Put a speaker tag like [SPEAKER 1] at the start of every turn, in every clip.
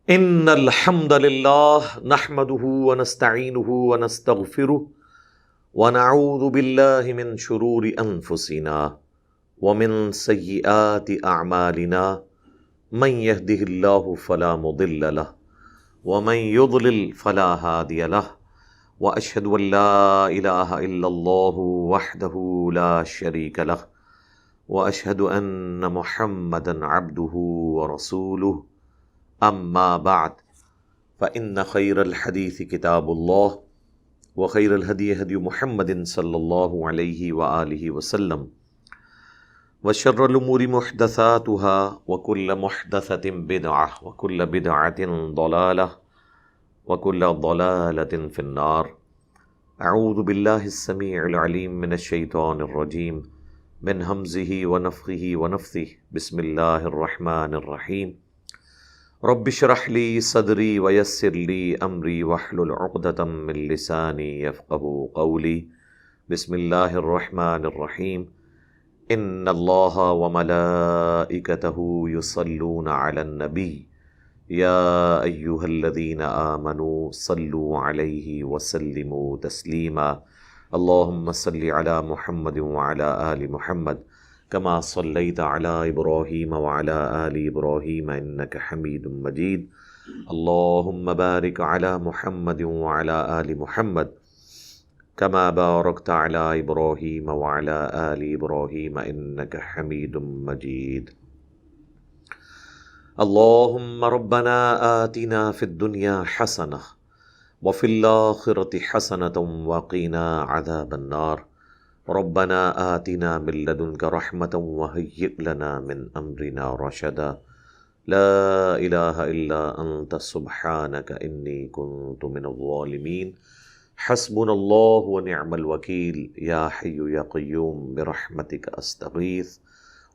[SPEAKER 1] ان الحمد للہ نحمده ونستعینه ونستغفره ونعوذ باللہ من شرور انفسنا ومن سیئات اعمالنا من يهده الله فلا مضل له ومن يضلل فلا هادي له واشهد ان لا اله الا الله وحده لا شريك له واشهد ان محمدا عبده ورسوله اما بعد فان خير الحديث كتاب الله وخير الهدي هدي محمد صلى الله عليه واله وسلم وشر الامور محدثاتها وكل محدثة بدعة وكل بدعة ضلالة وكل ضلالة في النار. اعوذ بالله السميع العليم من الشيطان الرجيم من همزه ونفخه ونفثه. بسم الله الرحمن الرحيم. رب اشرح لي صدري ويسر لي امري واحلل عقدة من لساني يفقهوا قولي. بسم الله الرحمن الرحيم. ان الله وملائكته يصلون على النبي يا ايها الذين آمنوا صلوا عليه وسلموا تسليما. اللهم صل على محمد وعلى آل محمد كما صليت على إبراهيم وعلى آل إبراهيم إنك حميد مجيد. اللهم بارك على محمد وعلى آل محمد كما باركت على إبراهيم وعلى آل إبراهيم إنك حميد مجيد. اللهم ربنا آتنا في الدنيا حسنة وفي الآخرة حسنة وقنا عذاب النار. ربنا آتنا من لدنك رحمة وهيئ لنا من أمرنا رشدا. لا إله إلا أنت سبحانك إني كنت من الظالمين. حسبنا الله ونعم الوكيل. يا حي يا قيوم برحمتك أستغيث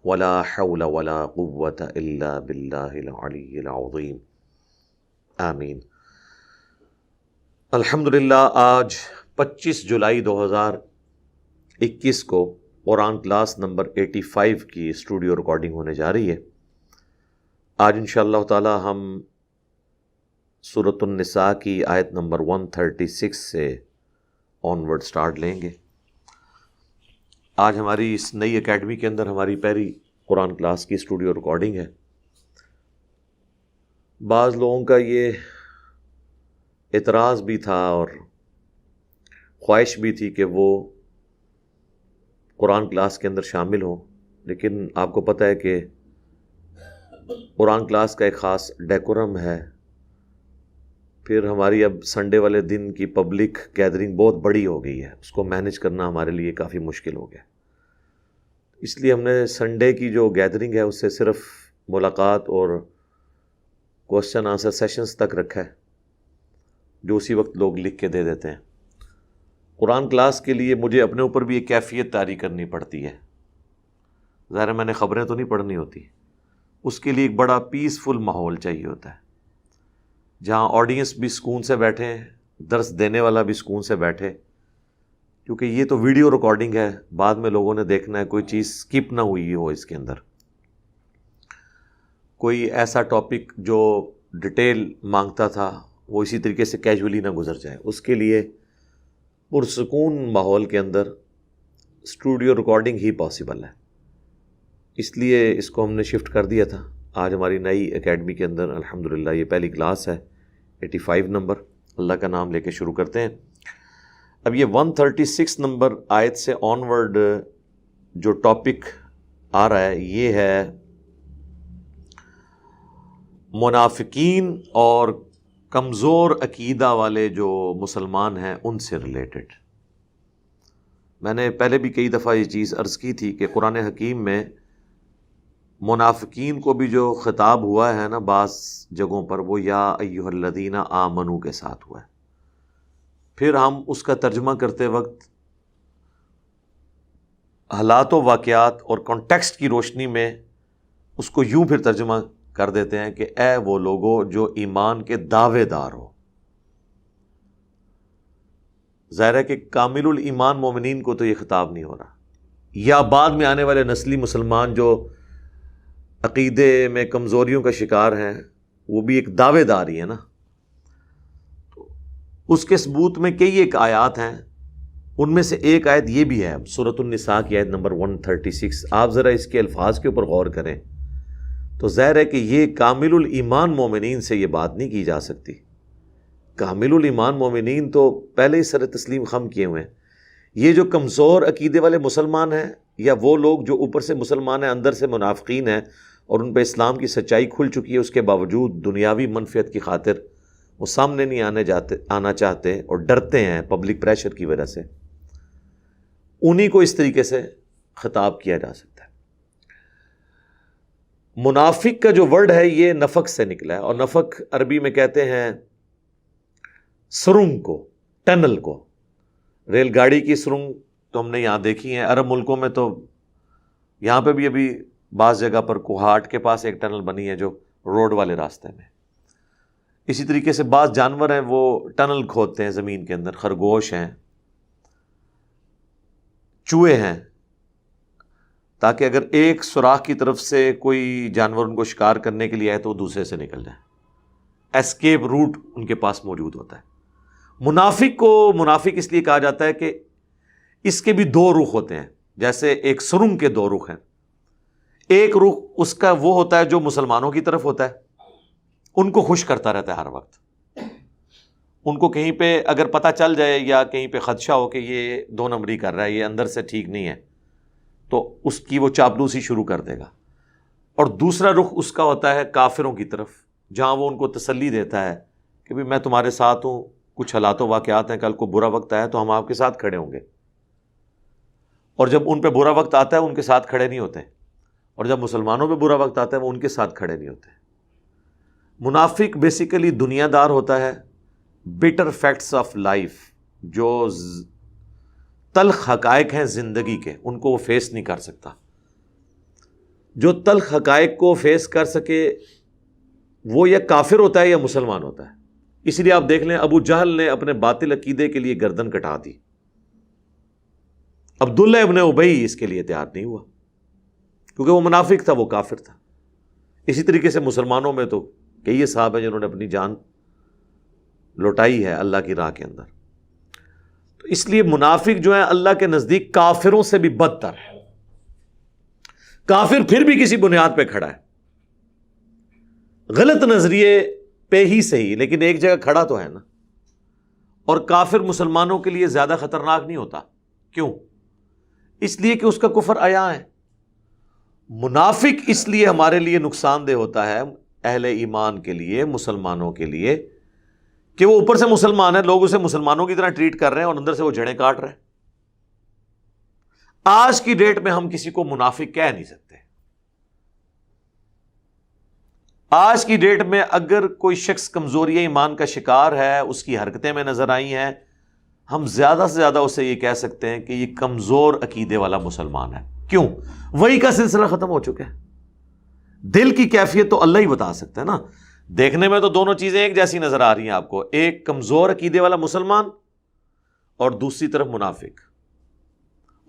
[SPEAKER 1] ولا حول ولا قوة إلا بالله العلي العظيم. آمین. الحمدللہ آج 25 جولائی 2021 کو قرآن کلاس نمبر 85 کی اسٹوڈیو ریکارڈنگ ہونے جا رہی ہے. آج انشاءاللہ تعالی ہم سورۃ النساء کی آیت نمبر 136 سے آن ورڈ سٹارٹ لیں گے. آج ہماری اس نئی اکیڈمی کے اندر ہماری پہلی قرآن کلاس کی اسٹوڈیو ریکارڈنگ ہے. بعض لوگوں کا یہ اعتراض بھی تھا اور خواہش بھی تھی کہ وہ قرآن کلاس کے اندر شامل ہوں، لیکن آپ کو پتہ ہے کہ قرآن کلاس کا ایک خاص ڈیکورم ہے. پھر ہماری اب سنڈے والے دن کی پبلک گیدرنگ بہت بڑی ہو گئی ہے، اس کو مینج کرنا ہمارے لیے کافی مشکل ہو گیا. اس لیے ہم نے سنڈے کی جو گیدرنگ ہے اس سے صرف ملاقات اور کوسچن آنسر سیشنز تک رکھا ہے، جو اسی وقت لوگ لکھ کے دے دیتے ہیں. قرآن کلاس کے لیے مجھے اپنے اوپر بھی ایک کیفیت طاری کرنی پڑتی ہے. ظاہر ہے میں نے خبریں تو نہیں پڑھنی ہوتی، اس کے لیے ایک بڑا پیسفل ماحول چاہیے ہوتا ہے، جہاں آڈینس بھی سکون سے بیٹھے، درس دینے والا بھی سکون سے بیٹھے، کیونکہ یہ تو ویڈیو ریکارڈنگ ہے، بعد میں لوگوں نے دیکھنا ہے، کوئی چیز سکپ نہ ہوئی ہو اس کے اندر. کوئی ایسا ٹاپک جو ڈیٹیل مانگتا تھا وہ اسی طریقے سے کیجولی نہ گزر جائے. اس کے لیے پرسکون ماحول کے اندر اسٹوڈیو ریکارڈنگ ہی پاسبل ہے. اس لیے اس کو ہم نے شفٹ کر دیا تھا. آج ہماری نئی اکیڈمی کے اندر الحمدللہ یہ پہلی کلاس ہے، 85 نمبر. اللہ کا نام لے کے شروع کرتے ہیں. اب یہ 136 نمبر آیت سے آن ورڈ جو ٹاپک آ رہا ہے یہ ہے منافقین اور کمزور عقیدہ والے جو مسلمان ہیں ان سے ریلیٹڈ. میں نے پہلے بھی کئی دفعہ یہ چیز عرض کی تھی کہ قرآن حکیم میں منافقین کو بھی جو خطاب ہوا ہے نا بعض جگہوں پر، وہ یا ایھا الذین آمنو کے ساتھ ہوا ہے. پھر ہم اس کا ترجمہ کرتے وقت حالات و واقعات اور کانٹیکسٹ کی روشنی میں اس کو یوں پھر ترجمہ کر دیتے ہیں کہ اے وہ لوگوں جو ایمان کے دعوے دار ہو. ظاہر ہے کہ کامل الایمان مومنین کو تو یہ خطاب نہیں ہو رہا، یا بعد میں آنے والے نسلی مسلمان جو عقیدے میں کمزوریوں کا شکار ہیں وہ بھی ایک دعوے داری ہے نا. اس کے ثبوت میں کئی ایک آیات ہیں، ان میں سے ایک آیت یہ بھی ہے سورۃ النساء کی آیت نمبر 136. آپ ذرا اس کے الفاظ کے اوپر غور کریں تو ظاہر ہے کہ یہ کامل الایمان مومنین سے یہ بات نہیں کی جا سکتی. کامل الایمان مومنین تو پہلے ہی سر تسلیم خم کیے ہوئے ہیں. یہ جو کمزور عقیدے والے مسلمان ہیں، یا وہ لوگ جو اوپر سے مسلمان ہیں اندر سے منافقین ہیں اور ان پہ اسلام کی سچائی کھل چکی ہے، اس کے باوجود دنیاوی منفعت کی خاطر وہ سامنے نہیں آنا چاہتے اور ڈرتے ہیں پبلک پریشر کی وجہ سے، انہی کو اس طریقے سے خطاب کیا جا سکتا ہے. منافق کا جو ورڈ ہے یہ نفق سے نکلا ہے، اور نفق عربی میں کہتے ہیں سرنگ کو، ٹنل کو. ریل گاڑی کی سرنگ تو ہم نے یہاں دیکھی ہیں، عرب ملکوں میں تو یہاں پہ بھی ابھی بعض جگہ پر کوہاٹ کے پاس ایک ٹنل بنی ہے جو روڈ والے راستے میں. اسی طریقے سے بعض جانور ہیں وہ ٹنل کھودتے ہیں زمین کے اندر، خرگوش ہیں، چوہے ہیں، تاکہ اگر ایک سوراخ کی طرف سے کوئی جانور ان کو شکار کرنے کے لیے آئے تو وہ دوسرے سے نکل جائے. ایسکیپ روٹ ان کے پاس موجود ہوتا ہے. منافق کو منافق اس لیے کہا جاتا ہے کہ اس کے بھی دو رخ ہوتے ہیں، جیسے ایک سرنگ کے دو رخ ہیں. ایک رخ اس کا وہ ہوتا ہے جو مسلمانوں کی طرف ہوتا ہے، ان کو خوش کرتا رہتا ہے ہر وقت. ان کو کہیں پہ اگر پتہ چل جائے یا کہیں پہ خدشہ ہو کہ یہ 2 نمبری کر رہا ہے، یہ اندر سے ٹھیک نہیں ہے، تو اس کی وہ چاپلوسی شروع کر دے گا. اور دوسرا رخ اس کا ہوتا ہے کافروں کی طرف، جہاں وہ ان کو تسلی دیتا ہے کہ بھی میں تمہارے ساتھ ہوں، کچھ حالات و واقعات ہیں، کل کو برا وقت آیا تو ہم آپ کے ساتھ کھڑے ہوں گے. اور جب ان پہ برا وقت آتا ہے ان کے ساتھ کھڑے نہیں ہوتے، اور جب مسلمانوں پہ برا وقت آتا ہے وہ ان کے ساتھ کھڑے نہیں ہوتے. منافق بیسیکلی دنیا دار ہوتا ہے، بٹر فیکٹس آف لائف، جو تلخ حقائق ہیں زندگی کے، ان کو وہ فیس نہیں کر سکتا. جو تلخ حقائق کو فیس کر سکے وہ یا کافر ہوتا ہے یا مسلمان ہوتا ہے. اس لیے آپ دیکھ لیں ابو جہل نے اپنے باطل عقیدے کے لیے گردن کٹا دی، عبداللہ ابن ابی اس کے لیے تیار نہیں ہوا کیونکہ وہ منافق تھا، وہ کافر تھا. اسی طریقے سے مسلمانوں میں تو کئی صحابہ ہیں جنہوں نے اپنی جان لوٹائی ہے اللہ کی راہ کے اندر. تو اس لیے منافق جو ہے اللہ کے نزدیک کافروں سے بھی بدتر ہے. کافر پھر بھی کسی بنیاد پہ کھڑا ہے، غلط نظریے پہ ہی صحیح، لیکن ایک جگہ کھڑا تو ہے نا. اور کافر مسلمانوں کے لیے زیادہ خطرناک نہیں ہوتا. کیوں؟ اس لیے کہ اس کا کفر عیاں ہے. منافق اس لیے ہمارے لیے نقصان دہ ہوتا ہے، اہل ایمان کے لیے، مسلمانوں کے لیے، کہ وہ اوپر سے مسلمان ہے، لوگ اسے مسلمانوں کی طرح ٹریٹ کر رہے ہیں اور اندر سے وہ جڑیں کاٹ رہے ہیں. آج کی ڈیٹ میں ہم کسی کو منافق کہہ نہیں سکتے. آج کی ڈیٹ میں اگر کوئی شخص کمزوری ایمان کا شکار ہے، اس کی حرکتیں میں نظر آئی ہیں، ہم زیادہ سے زیادہ اسے یہ کہہ سکتے ہیں کہ یہ کمزور عقیدے والا مسلمان ہے. کیوں؟ وہی کا سلسلہ ختم ہو چکا ہے. دل کی کیفیت تو اللہ ہی بتا سکتا ہے نا. دیکھنے میں تو دونوں چیزیں ایک جیسی نظر آ رہی ہیں آپ کو، ایک کمزور عقیدے والا مسلمان اور دوسری طرف منافق.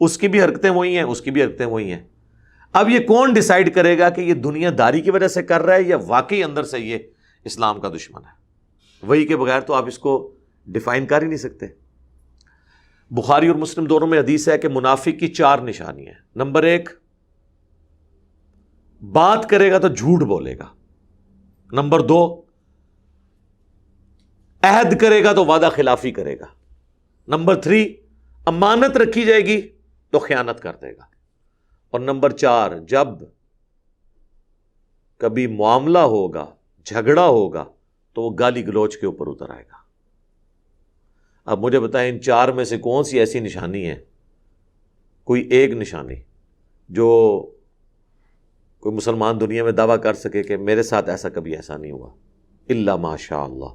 [SPEAKER 1] اس کی بھی حرکتیں وہی ہیں، اس کی بھی حرکتیں وہی ہیں. اب یہ کون ڈیسائیڈ کرے گا کہ یہ دنیا داری کی وجہ سے کر رہا ہے یا واقعی اندر سے یہ اسلام کا دشمن ہے؟ وہی کے بغیر تو آپ اس کو ڈیفائن کر ہی نہیں سکتے. بخاری اور مسلم دونوں میں حدیث ہے کہ منافق کی 4 نشانیاں ہیں. نمبر 1، بات کرے گا تو جھوٹ بولے گا. نمبر 2، عہد کرے گا تو وعدہ خلافی کرے گا. نمبر 3، امانت رکھی جائے گی تو خیانت کر دے گا. اور نمبر 4، جب کبھی معاملہ ہوگا، جھگڑا ہوگا تو وہ گالی گلوچ کے اوپر اتر آئے گا. اب مجھے بتائیں ان 4 میں سے کون سی ایسی نشانی ہے، کوئی ایک نشانی جو کوئی مسلمان دنیا میں دعویٰ کر سکے کہ میرے ساتھ ایسا نہیں ہوا الا ماشاء اللہ.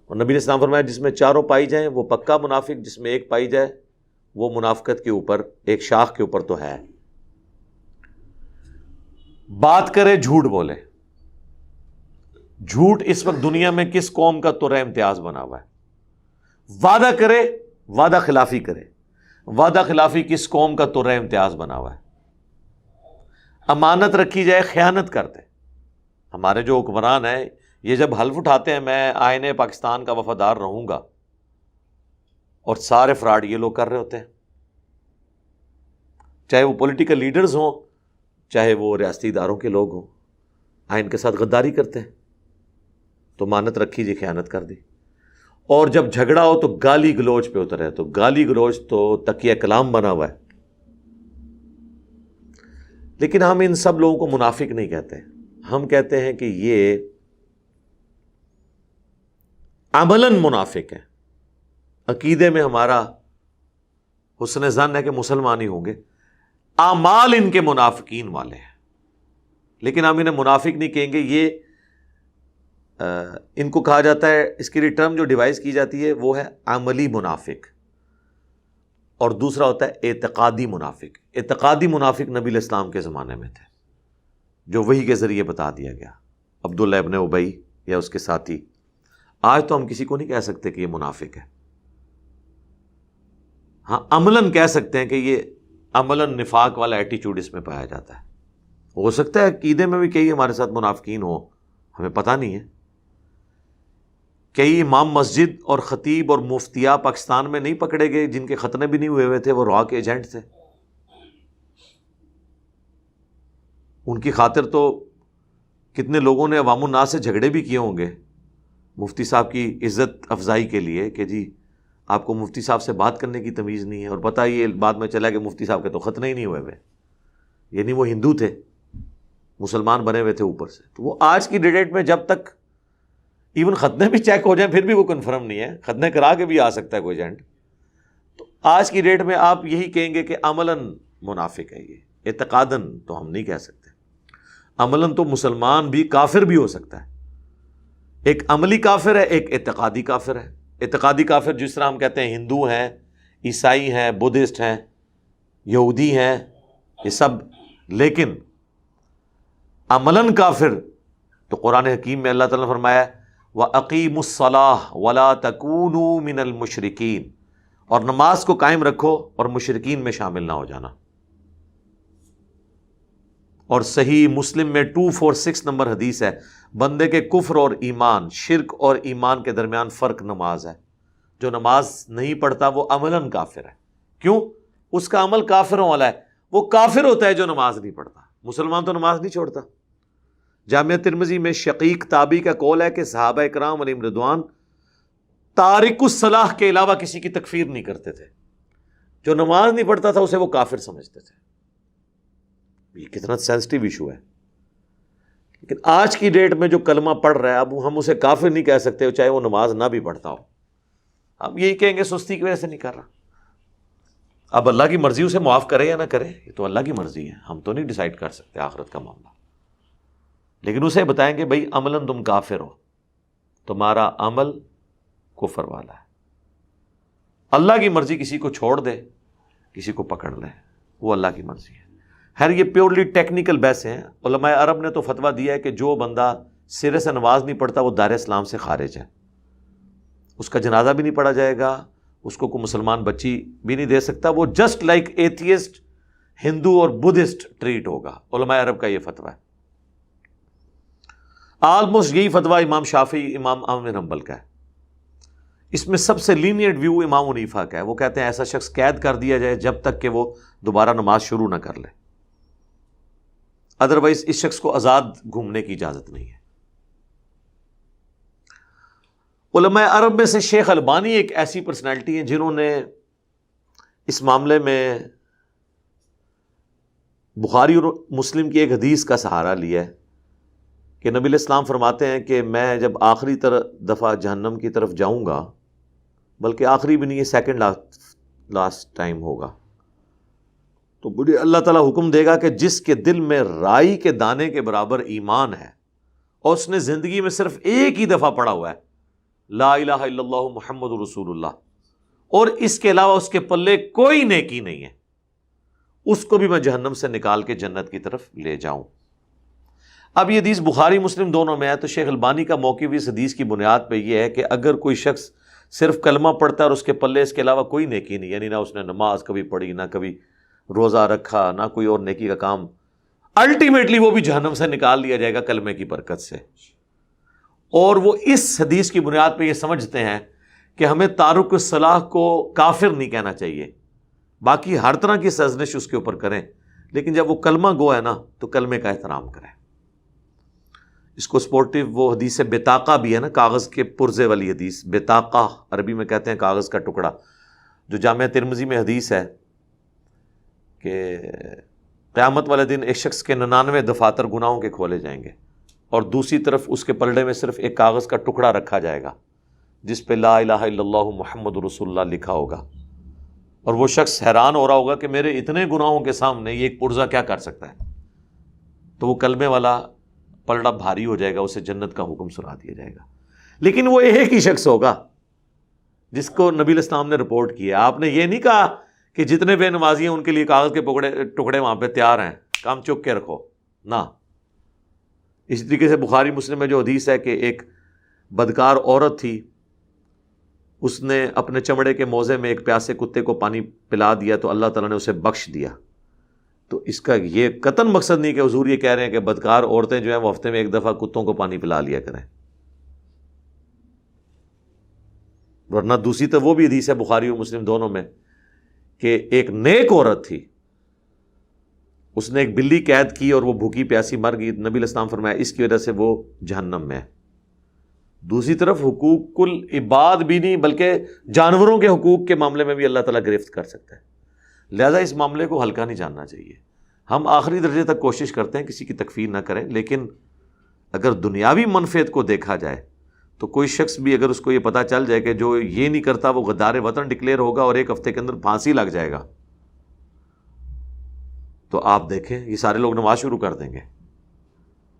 [SPEAKER 1] اور نبی نے اسلام فرمایا جس میں 4 پائی جائیں وہ پکا منافق، جس میں 1 پائی جائے وہ منافقت کے اوپر، ایک شاخ کے اوپر تو ہے. بات کرے جھوٹ بولے. جھوٹ اس وقت دنیا میں کس قوم کا ترہ امتیاز بنا ہوا ہے؟ وعدہ کرے، وعدہ خلافی کرے. وعدہ خلافی کس قوم کا ترہ امتیاز بنا ہوا ہے؟ امانت رکھی جائے، خیانت کر دے. ہمارے جو حکمران ہیں یہ جب حلف اٹھاتے ہیں میں آئین پاکستان کا وفادار رہوں گا، اور سارے فراڈ یہ لوگ کر رہے ہوتے ہیں، چاہے وہ پولیٹیکل لیڈرز ہوں چاہے وہ ریاستی اداروں کے لوگ ہوں، آئین کے ساتھ غداری کرتے ہیں، تو مانت رکھی جی خیانت کر دی، اور جب جھگڑا ہو تو گالی گلوچ پہ اترے، تو گالی گلوچ تو تکیہ کلام بنا ہوا ہے۔ لیکن ہم ان سب لوگوں کو منافق نہیں کہتے، ہم کہتے ہیں کہ یہ عملاً منافق ہیں، عقیدے میں ہمارا حسن ظن ہے کہ مسلمان ہی ہوں گے، اعمال ان کے منافقین والے ہیں، لیکن ہم انہیں منافق نہیں کہیں گے۔ یہ ان کو کہا جاتا ہے، اس کی ٹرم جو ڈیوائز کی جاتی ہے وہ ہے عملی منافق، اور دوسرا ہوتا ہے اعتقادی منافق۔ اعتقادی منافق نبی علیہ السلام کے زمانے میں تھے، جو وحی کے ذریعے بتا دیا گیا، عبداللہ ابن ابی یا اس کے ساتھی۔ آج تو ہم کسی کو نہیں کہہ سکتے کہ یہ منافق ہے، ہاں عملاً کہہ سکتے ہیں کہ یہ عملاً نفاق والا ایٹیچیوڈ اس میں پایا جاتا ہے۔ ہو سکتا ہے عقیدے میں بھی کئی ہمارے ساتھ منافقین ہوں، ہمیں پتہ نہیں ہے۔ کئی امام مسجد اور خطیب اور مفتیاء پاکستان میں نہیں پکڑے گئے جن کے ختنے بھی نہیں ہوئے تھے، وہ را کے ایجنٹ تھے، ان کی خاطر تو کتنے لوگوں نے عوام الناس سے جھگڑے بھی کیے ہوں گے مفتی صاحب کی عزت افزائی کے لیے، کہ جی آپ کو مفتی صاحب سے بات کرنے کی تمیز نہیں ہے، اور پتہ یہ بعد میں چلا کہ مفتی صاحب کے تو ختنے ہی نہیں ہوئے، یعنی وہ ہندو تھے، مسلمان بنے ہوئے تھے اوپر سے۔ تو وہ آج کی ڈیٹ میں جب تک ایون ختنے بھی چیک ہو جائیں پھر بھی وہ کنفرم نہیں ہے، ختنے کرا کے بھی آ سکتا ہے کوئی ایجنٹ۔ تو آج کی ڈیٹ میں آپ یہی کہیں گے کہ عملاً منافق ہے یہ، اعتقاداً تو ہم نہیں کہہ سکتے۔ عملاً تو مسلمان بھی کافر بھی ہو سکتا ہے، ایک عملی کافر ہے ایک اعتقادی کافر ہے۔ اعتقادی کافر جس طرح ہم کہتے ہیں ہندو ہیں، عیسائی ہیں، بدھسٹ ہیں، یہودی ہیں، یہ سب، لیکن عملاً کافر تو قرآن حکیم میں اللہ تعالیٰ نے فرمایا وَأَقِيمُوا الصَّلَاةَ وَلَا تَكُونُوا مِنَ الْمُشْرِكِينَ، اور نماز کو قائم رکھو اور مشرکین میں شامل نہ ہو جانا۔ اور صحیح مسلم میں 246 نمبر حدیث ہے، بندے کے کفر اور ایمان، شرک اور ایمان کے درمیان فرق نماز ہے۔ جو نماز نہیں پڑھتا وہ عملاً کافر ہے۔ کیوں؟ اس کا عمل کافروں والا ہے، وہ کافر ہوتا ہے جو نماز نہیں پڑھتا، مسلمان تو نماز نہیں چھوڑتا۔ جامعہ ترمذی میں شقیق تابعی کا قول ہے کہ صحابہ اکرام علیہم رضوان تارک الصلاح کے علاوہ کسی کی تکفیر نہیں کرتے تھے، جو نماز نہیں پڑھتا تھا اسے وہ کافر سمجھتے تھے۔ یہ کتنا سینسٹیو ایشو ہے، لیکن آج کی ڈیٹ میں جو کلمہ پڑھ رہا ہے اب ہم اسے کافر نہیں کہہ سکتے چاہے وہ نماز نہ بھی پڑھتا ہو، ہم یہی کہیں گے سستی کی وجہ سے نہیں کر رہا۔ اب اللہ کی مرضی اسے معاف کرے یا نہ کرے، یہ تو اللہ کی مرضی ہے، ہم تو نہیں ڈیسائیڈ کر سکتے آخرت کا معاملہ، لیکن اسے بتائیں گے بھائی عملاً تم کافر ہو، تمہارا عمل کفر والا ہے۔ اللہ کی مرضی کسی کو چھوڑ دے کسی کو پکڑ لے، وہ اللہ کی مرضی ہے۔ خیر یہ پیورلی ٹیکنیکل بحثیں ہیں۔ علماء عرب نے تو فتویٰ دیا ہے کہ جو بندہ سرے سے نماز نہیں پڑھتا وہ دار اسلام سے خارج ہے، اس کا جنازہ بھی نہیں پڑھا جائے گا، اس کو کوئی مسلمان بچی بھی نہیں دے سکتا، وہ جسٹ لائک ایتھیسٹ ہندو اور بدھسٹ ٹریٹ ہوگا۔ علماء عرب کا یہ فتویٰ ہے۔ آلموسٹ یہی فتویٰ امام شافعی، امام احمد بن حنبل کا ہے۔ اس میں سب سے لینیئنٹ ویو امام حنیفہ کا ہے، وہ کہتے ہیں ایسا شخص قید کر دیا جائے جب تک کہ وہ دوبارہ نماز شروع نہ کر لے، ادروائز اس شخص کو آزاد گھومنے کی اجازت نہیں ہے۔ علماء عرب میں سے شیخ البانی ایک ایسی پرسنالٹی ہیں جنہوں نے اس معاملے میں بخاری اور مسلم کی ایک حدیث کا سہارا لیا ہے کہ نبی علیہ السلام فرماتے ہیں کہ میں جب آخری دفعہ جہنم کی طرف جاؤں گا، بلکہ آخری بھی نہیں، یہ سیکنڈ لاسٹ ٹائم ہوگا، تو بڑی اللہ تعالیٰ حکم دے گا کہ جس کے دل میں رائی کے دانے کے برابر ایمان ہے اور اس نے زندگی میں صرف ایک ہی دفعہ پڑھا ہوا ہے لا الہ الا اللہ محمد رسول اللہ، اور اس کے علاوہ اس کے پلے کوئی نیکی نہیں ہے، اس کو بھی میں جہنم سے نکال کے جنت کی طرف لے جاؤں۔ اب یہ حدیث بخاری مسلم دونوں میں ہے، تو شیخ البانی کا موقف اس حدیث کی بنیاد پہ یہ ہے کہ اگر کوئی شخص صرف کلمہ پڑھتا ہے اور اس کے پلے اس کے علاوہ کوئی نیکی نہیں، یعنی نہ اس نے نماز کبھی پڑھی، نہ کبھی روزہ رکھا، نہ کوئی اور نیکی کا کام الٹیمیٹلی وہ بھی جہنم سے نکال دیا جائے گا کلمے کی برکت سے. اور وہ اس حدیث کی بنیاد پہ یہ سمجھتے ہیں کہ ہمیں تارک الصلاح کو کافر نہیں کہنا چاہیے، باقی ہر طرح کی سرزنش اس کے اوپر کریں، لیکن جب وہ کلمہ گو ہے نا تو کلمے کا احترام کریں. اس کو سپورٹیو وہ حدیث بطاقہ بھی ہے نا، کاغذ کے پرزے والی حدیث، بطاقہ عربی میں کہتے ہیں کاغذ کا ٹکڑا، جو جامعہ ترمذی میں حدیث ہے کہ قیامت والے دن ایک شخص کے 99 دفاتر گناہوں کے کھولے جائیں گے، اور دوسری طرف اس کے پلڑے میں صرف ایک کاغذ کا ٹکڑا رکھا جائے گا جس پہ لا الہ الا اللہ محمد رسول اللہ لکھا ہوگا، اور وہ شخص حیران ہو رہا ہوگا کہ میرے اتنے گناہوں کے سامنے یہ ایک پرزہ کیا کر سکتا ہے. تو وہ کلمے والا پلڑا بھاری ہو جائے گا، اسے جنت کا حکم سنا دیا جائے گا. لیکن وہ ایک ہی شخص ہوگا جس کو نبی علیہ السلام نے رپورٹ کیا. آپ نے یہ نہیں کہا کہ جتنے بے نمازی ہیں ان کے لیے کاغذ کے ٹکڑے وہاں پہ تیار ہیں، کام چک کے رکھو، نہ. اسی طریقے سے بخاری مسلم میں جو حدیث ہے کہ ایک بدکار عورت تھی، اس نے اپنے چمڑے کے موزے میں ایک پیاسے کتے کو پانی پلا دیا تو اللہ تعالیٰ نے اسے بخش دیا. تو اس کا یہ قطعاً مقصد نہیں کہ حضور یہ کہہ رہے ہیں کہ بدکار عورتیں جو ہیں وہ ہفتے میں ایک دفعہ کتوں کو پانی پلا لیا کریں، ورنہ دوسری تو وہ بھی حدیث ہے بخاری اور مسلم دونوں میں کہ ایک نیک عورت تھی، اس نے ایک بلی قید کی اور وہ بھوکی پیاسی مر گئی. نبی علیہ السلام فرمایا اس کی وجہ سے وہ جہنم میں ہے. دوسری طرف حقوق العباد بھی نہیں بلکہ جانوروں کے حقوق کے معاملے میں بھی اللہ تعالیٰ گرفت کر سکتا ہے. لہذا اس معاملے کو ہلکا نہیں جاننا چاہیے. ہم آخری درجے تک کوشش کرتے ہیں کسی کی تکفیر نہ کریں، لیکن اگر دنیاوی منفعت کو دیکھا جائے تو کوئی شخص بھی اگر اس کو یہ پتہ چل جائے کہ جو یہ نہیں کرتا وہ غدار وطن ڈکلیئر ہوگا اور ایک ہفتے کے اندر پھانسی لگ جائے گا، تو آپ دیکھیں یہ سارے لوگ نماز شروع کر دیں گے.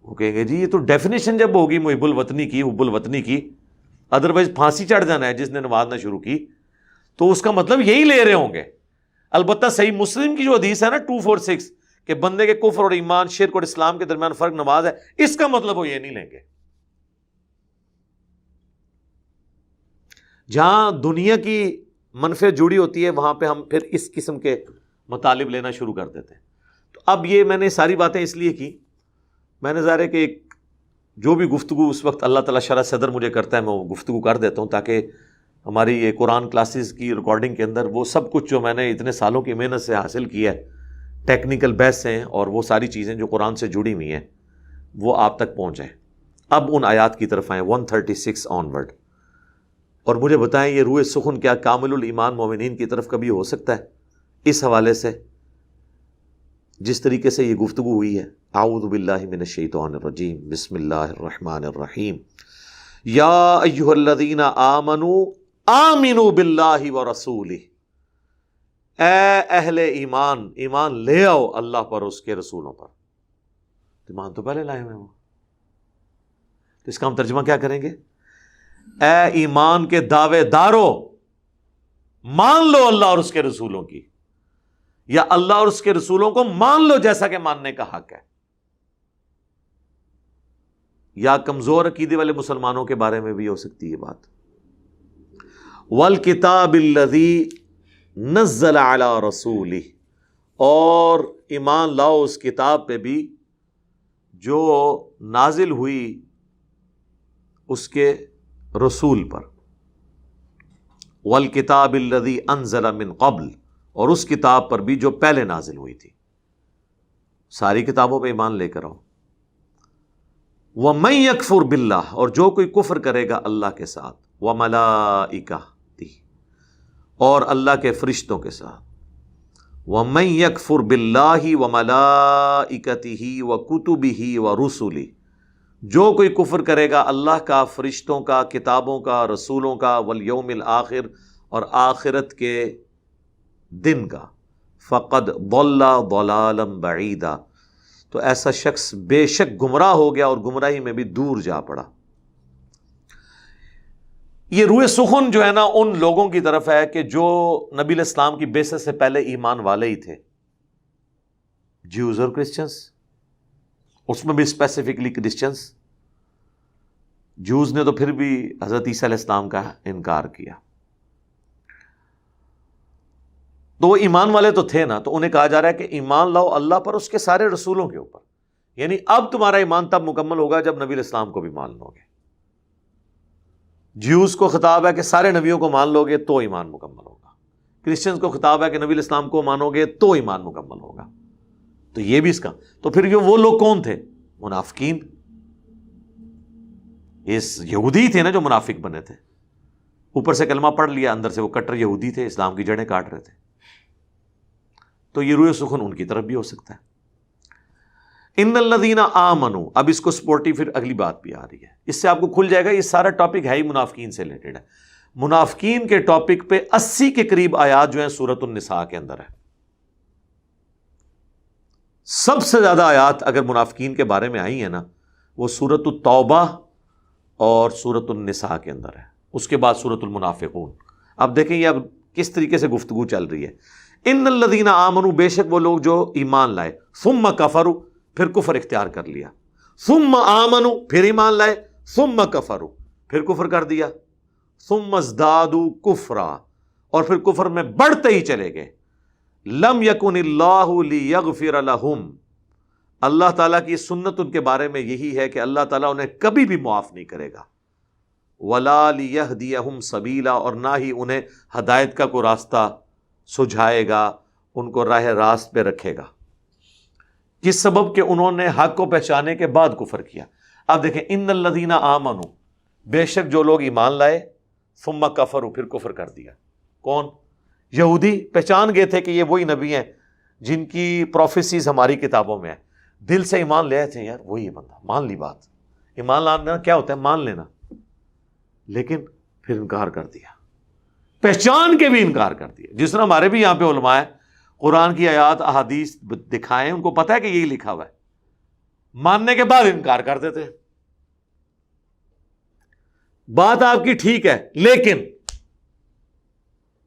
[SPEAKER 1] وہ کہیں گے جی یہ تو ڈیفینیشن جب ہوگی محب الوطنی کی، حب الوطنی کی، ادروائز پھانسی چڑھ جانا ہے جس نے نماز نہ شروع کی، تو اس کا مطلب یہی لے رہے ہوں گے. البتہ صحیح مسلم کی جو حدیث ہے نا 246 کہ بندے کے کفر اور ایمان، شرک اور اسلام کے درمیان فرق نماز ہے، اس کا مطلب وہ یہ نہیں لیں گے. جہاں دنیا کی منفعت جڑی ہوتی ہے وہاں پہ ہم پھر اس قسم کے مطالب لینا شروع کر دیتے ہیں. تو اب یہ میں نے ساری باتیں اس لیے کی، میں نے ظاہر ہے کہ جو بھی گفتگو اس وقت اللہ تعالیٰ شرح صدر مجھے کرتا ہے میں وہ گفتگو کر دیتا ہوں، تاکہ ہماری یہ قرآن کلاسز کی ریکارڈنگ کے اندر وہ سب کچھ جو میں نے اتنے سالوں کی محنت سے حاصل کیا ہے، ٹیکنیکل بحث ہیں اور وہ ساری چیزیں جو قرآن سے جڑی ہوئی ہیں، وہ آپ تک پہنچ جائیں. اب ان آیات کی طرف آئیں 136 آنورڈ، اور مجھے بتائیں یہ روح سخن کیا کامل الایمان مومنین کی طرف کبھی ہو سکتا ہے اس حوالے سے جس طریقے سے یہ گفتگو ہوئی ہے. اعوذ باللہ من الشیطان الرجیم، بسم اللہ الرحمن الرحیم. یا ایھا الذین آمنوا آمنوا باللہ ورسولہ، اے اہل ایمان، ایمان لے آؤ اللہ پر اور اس کے رسولوں پر. ایمان تو پہلے لائے ہوئے ہیں وہ، تو اس کا ہم ترجمہ کیا کریں گے؟ اے ایمان کے دعوے دارو، مان لو اللہ اور اس کے رسولوں کی، یا اللہ اور اس کے رسولوں کو مان لو جیسا کہ ماننے کا حق ہے. یا کمزور عقیدے والے مسلمانوں کے بارے میں بھی ہو سکتی ہے بات. والکتاب الذی نزل علی رسولہ، اور ایمان لاؤ اس کتاب پہ بھی جو نازل ہوئی اس کے رسول پر. والکتاب الذی انزل من قبل، اور اس کتاب پر بھی جو پہلے نازل ہوئی تھی. ساری کتابوں پہ ایمان لے کر آؤ. وَمَن يَكْفُرْ بِاللَّهِ، اور جو کوئی کفر کرے گا اللہ کے ساتھ، وَمَلَائِكَتِهِ، اور اللہ کے فرشتوں کے ساتھ. وَمَن يَكْفُرْ بِاللَّهِ وَمَلَائِكَتِهِ وَكُتُبِهِ وَرُسُلِهِ، جو کوئی کفر کرے گا اللہ کا، فرشتوں کا، کتابوں کا، رسولوں کا، والیوم الآخر، اور آخرت کے دن کا، فقد ضل ضلالا بعیدا، تو ایسا شخص بے شک گمراہ ہو گیا اور گمراہی میں بھی دور جا پڑا. یہ روح سخن جو ہے نا ان لوگوں کی طرف ہے کہ جو نبی علیہ السلام کی بعثت سے پہلے ایمان والے ہی تھے، جیوز اور کرسچنس، اس میں بھی اسپیسیفکلی کرسچنس. جوز نے تو پھر بھی حضرت عیسیٰ علیہ السلام کا انکار کیا، تو وہ ایمان والے تو تھے نا. تو انہیں کہا جا رہا ہے کہ ایمان لاؤ اللہ پر، اس کے سارے رسولوں کے اوپر. یعنی اب تمہارا ایمان تب مکمل ہوگا جب نبی الاسلام کو بھی مان لو گے. جیوز کو خطاب ہے کہ سارے نبیوں کو مان لو گے تو ایمان مکمل ہوگا. کرسچنز کو خطاب ہے کہ نبی الاسلام کو مانو گے تو ایمان مکمل ہوگا. تو یہ بھی اس کا. تو پھر یہ وہ لوگ کون تھے؟ منافقین. اس یہودی تھے نا جو منافق بنے تھے. اوپر سے کلمہ پڑھ لیا، اندر سے وہ کٹر یہودی تھے، اسلام کی جڑیں کاٹ رہے تھے. تو یہ روح سخن ان کی طرف بھی ہو سکتا ہے. ان الذین آمنوا، اب اس کو سپورٹی پھر اگلی بات بھی آ رہی ہے، اس سے آپ کو کھل جائے گا. یہ سارا ٹاپک ہے ہی منافقین سے ریلیٹڈ ہے. منافقین کے ٹاپک پہ 80 کے قریب آیات جو ہیں سورۃ النساء کے اندر ہے. سب سے زیادہ آیات اگر منافقین کے بارے میں آئی ہیں نا، وہ سورۃ التوبہ اور سورۃ النساء کے اندر ہے. اس کے بعد سورۃ المنافقون. اب دیکھیں یہ اب کس طریقے سے گفتگو چل رہی ہے. ان الذین آمنوا، بے شک وہ لوگ جو ایمان لائے، ثم کفروا، پھر کفر اختیار کر لیا، ثم آمنوا، پھر ایمان لائے، ثم کفروا، پھر کفر کر دیا، ثم ازدادوا کفرا، اور پھر کفر میں بڑھتے ہی چلے گئے. لم یکن اللہ لیغفر لہم، اللہ تعالیٰ کی سنت ان کے بارے میں یہی ہے کہ اللہ تعالیٰ انہیں کبھی بھی معاف نہیں کرے گا. ولا لیہدیہم سبیلا، اور نہ ہی انہیں ہدایت کا کوئی راستہ سجھائے گا، ان کو راہ راست پہ رکھے گا. کس سبب کہ انہوں نے حق کو پہچانے کے بعد کفر کیا. اب دیکھیں ان الذین آمنوا، بے شک جو لوگ ایمان لائے، ثم کفروا، پھر کفر کر دیا. کون؟ یہودی. پہچان گئے تھے کہ یہ وہی نبی ہیں جن کی پروفیسیز ہماری کتابوں میں ہیں. دل سے ایمان لے آئے تھے، یار وہی بندہ، مان لی بات. ایمان لانا کیا ہوتا ہے؟ مان لینا. لیکن پھر انکار کر دیا، پہچان کے بھی انکار کر دیا. جس طرح ہمارے بھی یہاں پہ علماء ہیں، قرآن کی آیات احادیث دکھائیں، ان کو پتہ ہے کہ یہی لکھا ہوا ہے، ماننے کے بعد انکار کر دیتے ہیں. بات آپ کی ٹھیک ہے،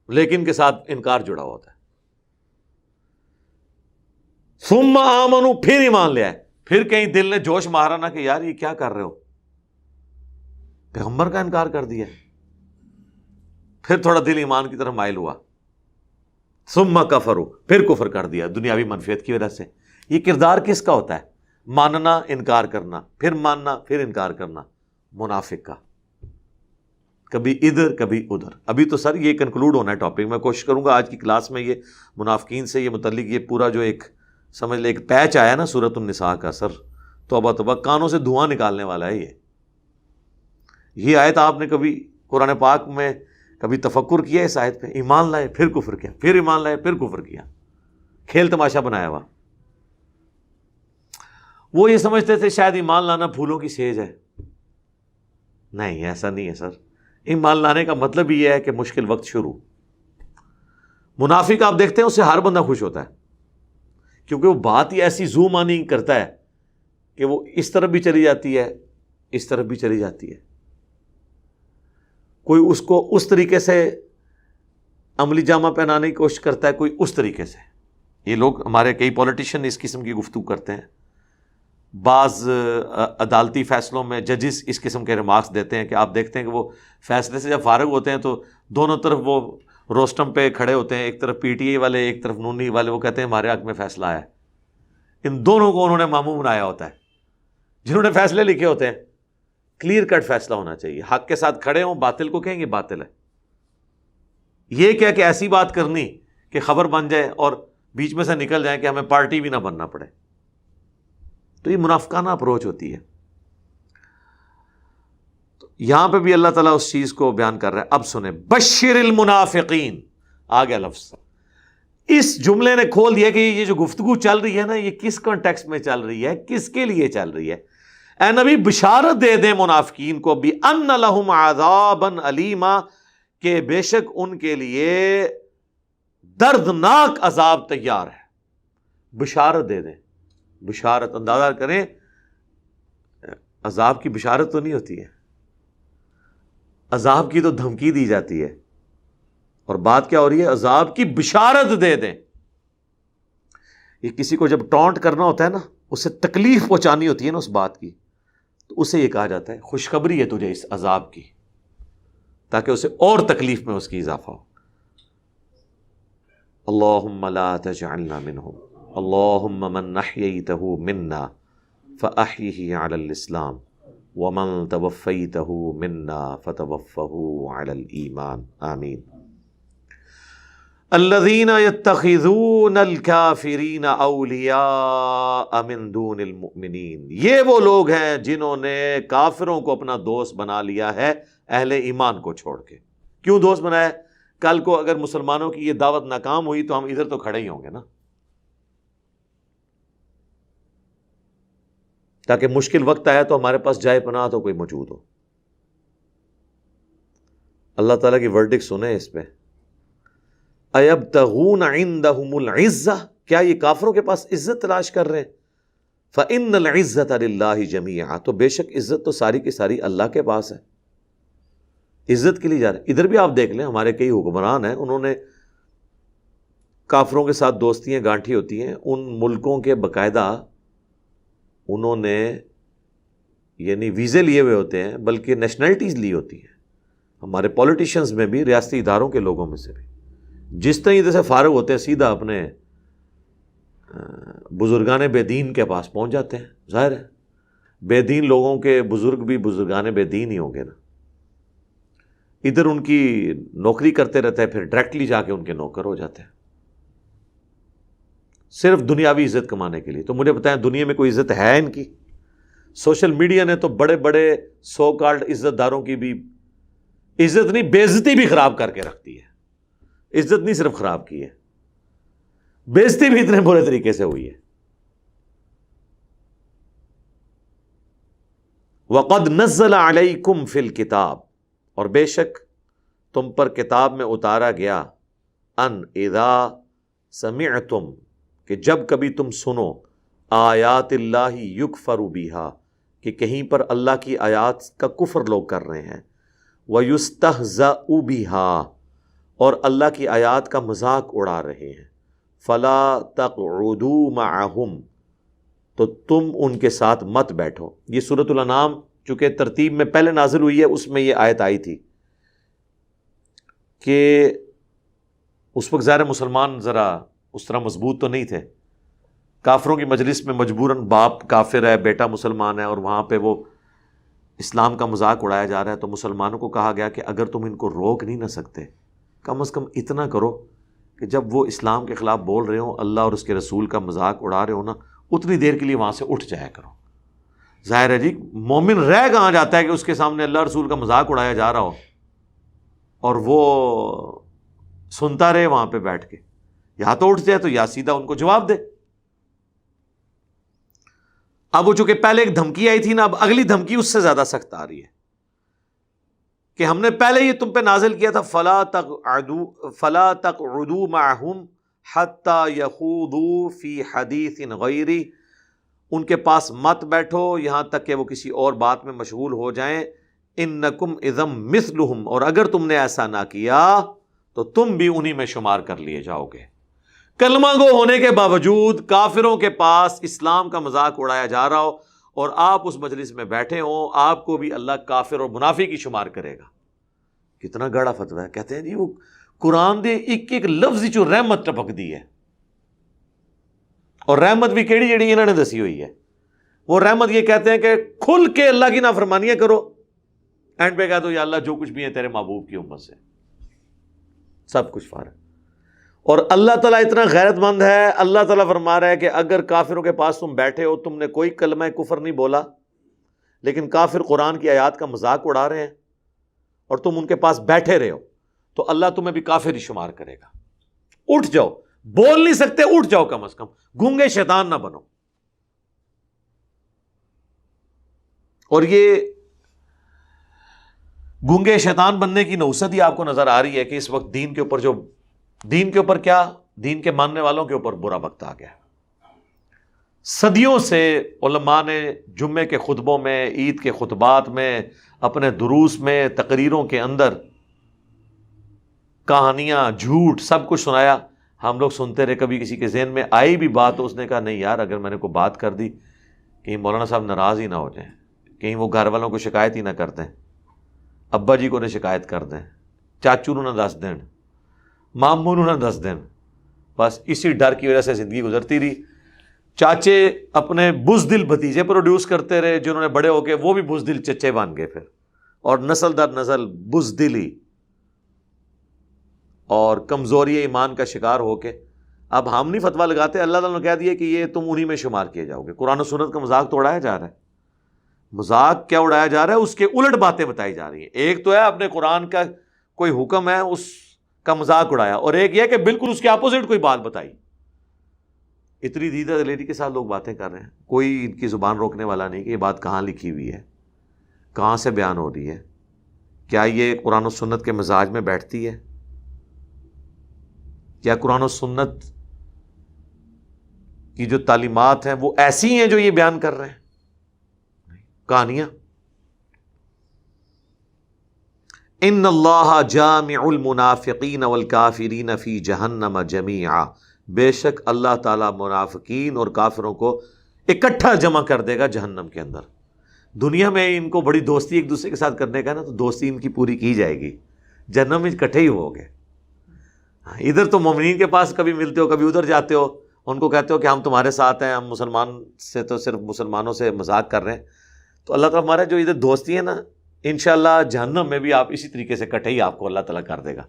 [SPEAKER 1] لیکن کے ساتھ انکار جڑا ہوتا ہے. ثم آمنوا، پھر ایمان لے آئے. پھر کہیں دل نے جوش مارا نہ کہ یار یہ کیا کر رہے ہو، پیغمبر کا انکار کر دیا. پھر تھوڑا دل ایمان کی طرف مائل ہوا. ثم کفروا، پھر کفر کر دیا دنیاوی منفیت کی وجہ سے. یہ کردار کس کا ہوتا ہے؟ ماننا، انکار کرنا، پھر ماننا، پھر انکار کرنا. منافق کا. کبھی ادھر کبھی ادھر. ابھی تو سر یہ کنکلوڈ ہونا ہے ٹاپک. میں کوشش کروں گا آج کی کلاس میں یہ منافقین سے یہ متعلق یہ پورا جو ایک سمجھ لے ایک پیچ آیا نا سورۃ النساء کا، سر توبہ توبہ، کانوں سے دھواں نکالنے والا ہے. یہ آیت آپ نے کبھی قرآن پاک میں کبھی تفکر کیا اس آیت پہ؟ ایمان لائے پھر کفر کیا، پھر ایمان لائے پھر کفر کیا. کھیل تماشا بنایا ہوا. وہ یہ سمجھتے تھے شاید ایمان لانا پھولوں کی سیج ہے. نہیں، ایسا نہیں ہے سر. ایمان لانے کا مطلب یہ ہے کہ مشکل وقت شروع. منافق آپ دیکھتے ہیں اس سے ہر بندہ خوش ہوتا ہے، کیونکہ وہ بات ہی ایسی زوم آنی کرتا ہے کہ وہ اس طرف بھی چلی جاتی ہے، اس طرف بھی چلی جاتی ہے. کوئی اس کو اس طریقے سے عملی جامہ پہنانے کی کوشش کرتا ہے، کوئی اس طریقے سے. یہ لوگ ہمارے کئی پولیٹیشین اس قسم کی گفتگو کرتے ہیں. بعض عدالتی فیصلوں میں ججز اس قسم کے ریمارکس دیتے ہیں کہ آپ دیکھتے ہیں کہ وہ فیصلے سے جب فارغ ہوتے ہیں تو دونوں طرف وہ روسٹم پہ کھڑے ہوتے ہیں، ایک طرف پی ٹی آئی والے، ایک طرف نونی والے. وہ کہتے ہیں ہمارے حق میں فیصلہ آیا ہے. ان دونوں کو انہوں نے ماموں بنایا ہوتا ہے. جنہوں نے فیصلے لکھے ہوتے ہیں کلیئر کٹ فیصلہ ہونا چاہیے، حق کے ساتھ کھڑے ہوں، باطل کو کہیں گے باطل ہے. یہ کیا کہ ایسی بات کرنی کہ خبر بن جائے اور بیچ میں سے نکل جائیں کہ ہمیں پارٹی بھی نہ بننا پڑے. تو یہ منافقانہ اپروچ ہوتی ہے. تو یہاں پہ بھی اللہ تعالیٰ اس چیز کو بیان کر رہا ہے. اب سنیں، بشر المنافقین، آ گیا لفظ. اس جملے نے کھول دیا کہ یہ جو گفتگو چل رہی ہے نا، یہ کس کانٹیکسٹ میں چل رہی ہے، کس کے لیے چل رہی ہے. اے نبی بشارت دے دیں منافقین کو بھی، ان لہم عذابا علیما، کہ بے شک ان کے لیے دردناک عذاب تیار ہے. بشارت دے دیں. بشارت اندازہ کریں، عذاب کی بشارت تو نہیں ہوتی ہے، عذاب کی تو دھمکی دی جاتی ہے. اور بات کیا ہو رہی ہے؟ عذاب کی بشارت دے دیں. یہ کسی کو جب ٹونٹ کرنا ہوتا ہے نا، اسے تکلیف پہنچانی ہوتی ہے نا اس بات کی، تو اسے یہ کہا جاتا ہے خوشخبری ہے تجھے اس عذاب کی، تاکہ اسے اور تکلیف میں اس کی اضافہ ہو. اللہم لا تجعلنا منہم، اللہم من احییتہ منا فأحیہ علی الاسلام ومن توفیتہ منا فتوفہ علی الایمان آمین۔ الذین یتخذون الکافرین اولیاء من دون المؤمنین، یہ وہ لوگ ہیں جنہوں نے کافروں کو اپنا دوست بنا لیا ہے اہل ایمان کو چھوڑ کے۔ کیوں دوست بنایا؟ کل کو اگر مسلمانوں کی یہ دعوت ناکام ہوئی تو ہم ادھر تو کھڑے ہی ہوں گے نا، تاکہ مشکل وقت آیا تو ہمارے پاس جائے پناہ تو کوئی موجود ہو۔ اللہ تعالیٰ کی ورڈکٹ سنیں اس پہ، ایبتغون عندہم العزہ، کیا یہ کافروں کے پاس عزت تلاش کر رہے ہیں؟ فإن العزة للہ جمیعا، تو بے شک عزت تو ساری کی ساری اللہ کے پاس ہے، عزت کے لیے جا رہے ہیں۔ ادھر بھی آپ دیکھ لیں، ہمارے کئی حکمران ہیں، انہوں نے کافروں کے ساتھ دوستیاں گانٹھی ہوتی ہیں، ان ملکوں کے باقاعدہ انہوں نے یعنی ویزے لیے ہوئے ہوتے ہیں، بلکہ نیشنلٹیز لی ہوتی ہیں۔ ہمارے پولیٹیشنز میں بھی، ریاستی اداروں کے لوگوں میں سے بھی، جس طرح ادھر سے فارغ ہوتے ہیں سیدھا اپنے بزرگان بے دین کے پاس پہنچ جاتے ہیں۔ ظاہر ہے بے دین لوگوں کے بزرگ بھی بزرگان بے دین ہی ہوں گے نا، ادھر ان کی نوکری کرتے رہتے ہیں، پھر ڈائریکٹلی جا کے ان کے نوکر ہو جاتے ہیں، صرف دنیاوی عزت کمانے کے لیے۔ تو مجھے بتائیں دنیا میں کوئی عزت ہے ان کی؟ سوشل میڈیا نے تو بڑے بڑے سو کالڈ عزت داروں کی بھی عزت نہیں، بے عزتی بھی خراب کر کے رکھتی ہے۔ عزت نہیں صرف خراب کی ہے، بے عزتی بھی اتنے برے طریقے سے ہوئی ہے۔ وَقَدْ نَزَّلَ عَلَيْكُمْ فِي الْكِتَابِ، اور بے شک تم پر کتاب میں اتارا گیا، ان اذا سمعتم، کہ جب کبھی تم سنو، آیات اللہ یکفر بہا، کہ کہیں پر اللہ کی آیات کا کفر لوگ کر رہے ہیں، وَيُسْتَهْزَأُ بِهَا، اور اللہ کی آیات کا مذاق اڑا رہے ہیں، فَلَا تَقْعُدُوا مَعَهُمْ، تو تم ان کے ساتھ مت بیٹھو۔ یہ سورۃ الانعام چونکہ ترتیب میں پہلے نازل ہوئی ہے، اس میں یہ آیت آئی تھی کہ اس وقت ظاہر مسلمان ذرا اس طرح مضبوط تو نہیں تھے، کافروں کی مجلس میں مجبوراً باپ کافر ہے، بیٹا مسلمان ہے، اور وہاں پہ وہ اسلام کا مذاق اڑایا جا رہا ہے، تو مسلمانوں کو کہا گیا کہ اگر تم ان کو روک نہیں نہ سکتے، کم از کم اتنا کرو کہ جب وہ اسلام کے خلاف بول رہے ہوں، اللہ اور اس کے رسول کا مذاق اڑا رہے ہو نا، اتنی دیر کے لیے وہاں سے اٹھ جایا کرو۔ ظاہر ہے جی مومن رہ کہاں جاتا ہے کہ اس کے سامنے اللہ رسول کا مذاق اڑایا جا رہا ہو اور وہ سنتا رہے وہاں پہ بیٹھ کے، یا تو اٹھ جائے تو یا سیدھا ان کو جواب دے۔ اب وہ چونکہ پہلے ایک دھمکی آئی تھی نا، اب اگلی دھمکی اس سے زیادہ سخت آ رہی ہے کہ ہم نے پہلے یہ تم پہ نازل کیا تھا، فلا تقعدوا معهم حتى يخوضوا في حديث غيري، ان کے پاس مت بیٹھو یہاں تک کہ وہ کسی اور بات میں مشغول ہو جائیں، انکم اذا مثلهم، اور اگر تم نے ایسا نہ کیا تو تم بھی انہی میں شمار کر لیے جاؤ گے۔ کلمہ گو ہونے کے باوجود کافروں کے پاس اسلام کا مذاق اڑایا جا رہا ہو اور آپ اس مجلس میں بیٹھے ہوں، آپ کو بھی اللہ کافر اور منافق کی شمار کرے گا۔ کتنا گاڑا فتویٰ ہے۔ کہتے ہیں جی وہ قرآن دے ایک ایک لفظ جو رحمت ٹپک دی ہے، اور رحمت بھی کیڑی جڑی انہوں نے دسی ہوئی ہے۔ وہ رحمت یہ کہتے ہیں کہ کھل کے اللہ کی نافرمانیاں کرو، اینڈ پہ کہہ دو یا اللہ جو کچھ بھی ہے تیرے محبوب کی امت سے سب کچھ فارغ۔ اور اللہ تعالیٰ اتنا غیرت مند ہے، اللہ تعالیٰ فرما رہا ہے کہ اگر کافروں کے پاس تم بیٹھے ہو، تم نے کوئی کلمہ کفر نہیں بولا، لیکن کافر قرآن کی آیات کا مذاق اڑا رہے ہیں اور تم ان کے پاس بیٹھے رہے ہو، تو اللہ تمہیں بھی کافر ہی شمار کرے گا۔ اٹھ جاؤ، بول نہیں سکتے اٹھ جاؤ، کم از کم گونگے شیطان نہ بنو۔ اور یہ گونگے شیطان بننے کی نوست ہی آپ کو نظر آ رہی ہے کہ اس وقت دین کے اوپر دین کے اوپر کیا، دین کے ماننے والوں کے اوپر برا وقت آ گیا۔ صدیوں سے علماء نے جمعے کے خطبوں میں، عید کے خطبات میں، اپنے دروس میں، تقریروں کے اندر کہانیاں، جھوٹ، سب کچھ سنایا۔ ہم لوگ سنتے رہے، کبھی کسی کے ذہن میں آئی بھی بات تو اس نے کہا نہیں یار، اگر میں نے کوئی بات کر دی کہیں مولانا صاحب ناراض ہی نہ ہو جائیں، کہیں وہ گھر والوں کو شکایت ہی نہ کر دیں، ابا جی کو نہ شکایت کر دیں، چاچو نہ دس دیں، ماموں نہ دس دیں۔ بس اسی ڈر کی وجہ سے زندگی گزرتی رہی۔ چاچے اپنے بزدل بھتیجے پروڈیوس کرتے رہے جنہوں نے بڑے ہو کے وہ بھی بزدل چچے بن گئے پھر، اور نسل در نسل بزدلی اور کمزوری ایمان کا شکار ہو کے اب ہم نہیں فتویٰ لگاتے، اللہ تعالیٰ نے کہہ دیا کہ یہ تم انہی میں شمار کیے جاؤ گے۔ قرآن و سنت کا مذاق تو اڑایا جا رہا ہے، مذاق کیا اڑایا جا رہا ہے، اس کے الٹ باتیں بتائی جا رہی ہیں۔ ایک تو ہے اپنے قرآن کا کوئی حکم ہے اس کا مذاق اڑایا، اور ایک یہ کہ بالکل اس کے اپوزٹ کوئی بات بتائی۔ اتنی دیدہ دلیری کے ساتھ لوگ باتیں کر رہے ہیں، کوئی ان کی زبان روکنے والا نہیں کہ یہ بات کہاں لکھی ہوئی ہے، کہاں سے بیان ہو رہی ہے، کیا یہ قرآن و سنت کے مزاج میں بیٹھتی ہے، کیا قرآن و سنت کی جو تعلیمات ہیں وہ ایسی ہیں جو یہ بیان کر رہے ہیں؟ کہانیاں۔ ان اللہ جامع المنافقین والکافرین فی جہنم جمیعا، بے شک اللہ تعالیٰ منافقین اور کافروں کو اکٹھا جمع کر دے گا جہنم کے اندر۔ دنیا میں ان کو بڑی دوستی ایک دوسرے کے ساتھ کرنے کا نا، تو دوستی ان کی پوری کی جائے گی، جہنم میں اکٹھے ہی ہو گئے۔ ادھر تو مومنین کے پاس کبھی ملتے ہو، کبھی ادھر جاتے ہو، ان کو کہتے ہو کہ ہم تمہارے ساتھ ہیں، ہم مسلمان سے تو صرف مسلمانوں سے مذاق کر رہے ہیں۔ تو اللہ تعالیٰ ہمارے جو ادھر دوستی ہے نا، انشاءاللہ جہنم میں بھی آپ اسی طریقے سے کٹھے ہی آپ کو اللہ تعالیٰ کر دے گا۔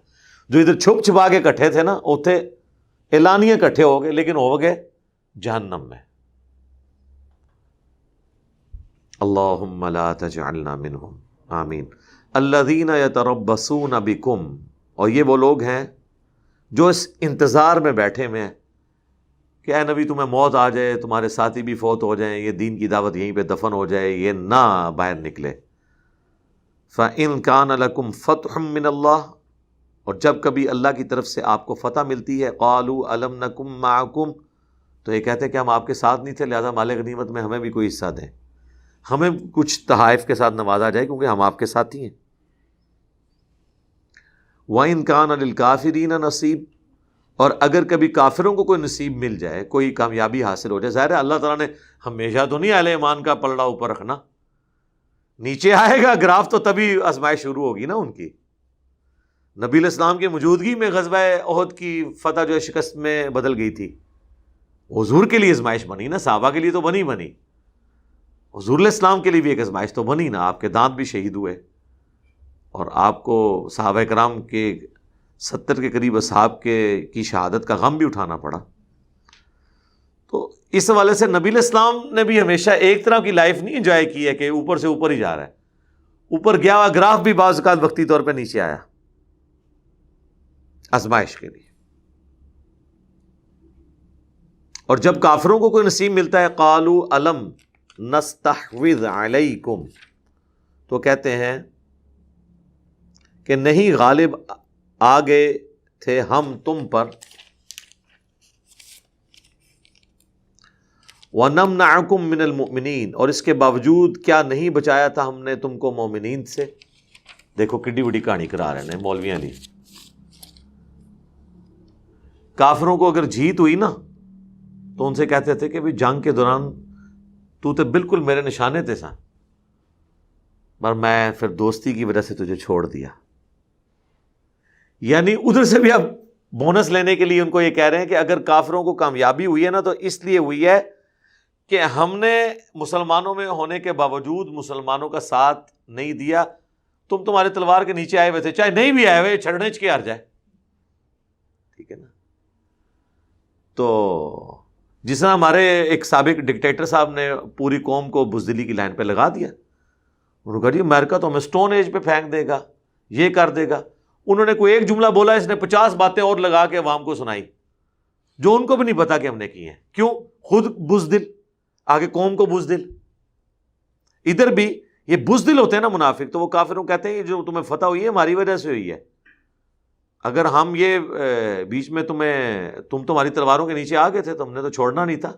[SPEAKER 1] جو ادھر چھپ چھپا کے کٹھے تھے نا، اوتھے اعلانیہ کٹھے ہو گئے، لیکن ہو گئے جہنم میں۔ اللہم لا تجعلنا منہم، آمین۔ الذین یتربصون بکم، اور یہ وہ لوگ ہیں جو اس انتظار میں بیٹھے ہوئے ہیں کہ اے نبی تمہیں موت آ جائے، تمہارے ساتھی بھی فوت ہو جائیں، یہ دین کی دعوت یہیں پہ دفن ہو جائے، یہ نہ باہر نکلے۔ فَإِن كَانَ لَكُمْ فَتْحٌ مِّنَ اللَّهِ، اور جب کبھی اللہ کی طرف سے آپ کو فتح ملتی ہے، قَالُوا أَلَمْ نَكُن مَّعَكُمْ، تو یہ کہتے ہیں کہ ہم آپ کے ساتھ نہیں تھے، لہذا مال غنیمت میں ہمیں بھی کوئی حصہ دیں، ہمیں کچھ تحائف کے ساتھ نوازا جائے کیونکہ ہم آپ کے ساتھی ہیں۔ وَإِن كَانَ لِلْكَافِرِينَ نَصِيب، اور اگر کبھی کافروں کو کوئی نصیب مل جائے، کوئی کامیابی حاصل ہو جائے، ظاہر ہے اللہ تعالیٰ نے ہمیشہ تو نہیں اہل ایمان کا پلڑا اوپر رکھنا، نیچے آئے گا گراف تو تبھی آزمائش شروع ہوگی نا ان کی۔ نبی علیہ السلام کی موجودگی میں غزوہ احد کی فتح جو ہے شکست میں بدل گئی تھی، حضور کے لیے آزمائش بنی نا، صحابہ کے لیے تو بنی، حضور علیہ السلام کے لیے بھی ایک آزمائش تو بنی نا، آپ کے دانت بھی شہید ہوئے، اور آپ کو صحابہ کرام کے 70 کے قریب اصحاب کی شہادت کا غم بھی اٹھانا پڑا۔ تو اس حوالے سے نبی علیہ السلام نے بھی ہمیشہ ایک طرح کی لائف نہیں انجوائے کی ہے کہ اوپر سے اوپر ہی جا رہا ہے، اوپر گیا ہوا گراف بھی بعض اوقات وقتی طور پہ نیچے آیا آزمائش کے لیے۔ اور جب کافروں کو کوئی نصیب ملتا ہے، قالوا الم نستحوذ علیکم، تو کہتے ہیں کہ نہیں غالب آ گئے تھے ہم تم پر، وَنَمْنَعَكُمْ مِنَ الْمُؤْمِنِينَ، اور اس کے باوجود کیا نہیں بچایا تھا ہم نے تم کو مومنین سے۔ دیکھو کڈی بڑی کہانی کرا رہے ہیں مولویاں لی۔ کافروں کو اگر جیت ہوئی نا تو ان سے کہتے تھے کہ بھی جنگ کے دوران تو بالکل میرے نشانے تھے سا، پر میں پھر دوستی کی وجہ سے تجھے چھوڑ دیا۔ یعنی ادھر سے بھی اب بونس لینے کے لیے ان کو یہ کہہ رہے ہیں کہ اگر کافروں کو کامیابی ہوئی ہے نا تو اس لیے ہوئی ہے کہ ہم نے مسلمانوں میں ہونے کے باوجود مسلمانوں کا ساتھ نہیں دیا، تمہارے تلوار کے نیچے آئے ہوئے تھے، چاہے نہیں بھی آئے ہوئے، چھڑنے کے ہار جائے، ٹھیک ہے نا۔ تو جس طرح ہمارے ایک سابق ڈکٹیٹر صاحب نے پوری قوم کو بزدلی کی لائن پہ لگا دیا، انہوں نے کہا جی امریکہ تو ہمیں سٹون ایج پہ پھینک دے گا، یہ کر دے گا۔ انہوں نے کوئی ایک جملہ بولا، اس نے 50 باتیں اور لگا کے عوام کو سنائی جو ان کو بھی نہیں پتا کہ ہم نے کی ہیں۔ کیوں؟ خود بزدل، آگے قوم کو بزدل۔ ادھر بھی یہ بزدل ہوتے ہیں نا منافق، تو وہ کافروں کہتے ہیں جو تمہیں فتح ہوئی ہے ہماری وجہ سے ہوئی ہے، اگر ہم یہ بیچ میں تم تمہاری تلواروں کے نیچے آ گئے تھے تو ہم نے تو چھوڑنا نہیں تھا،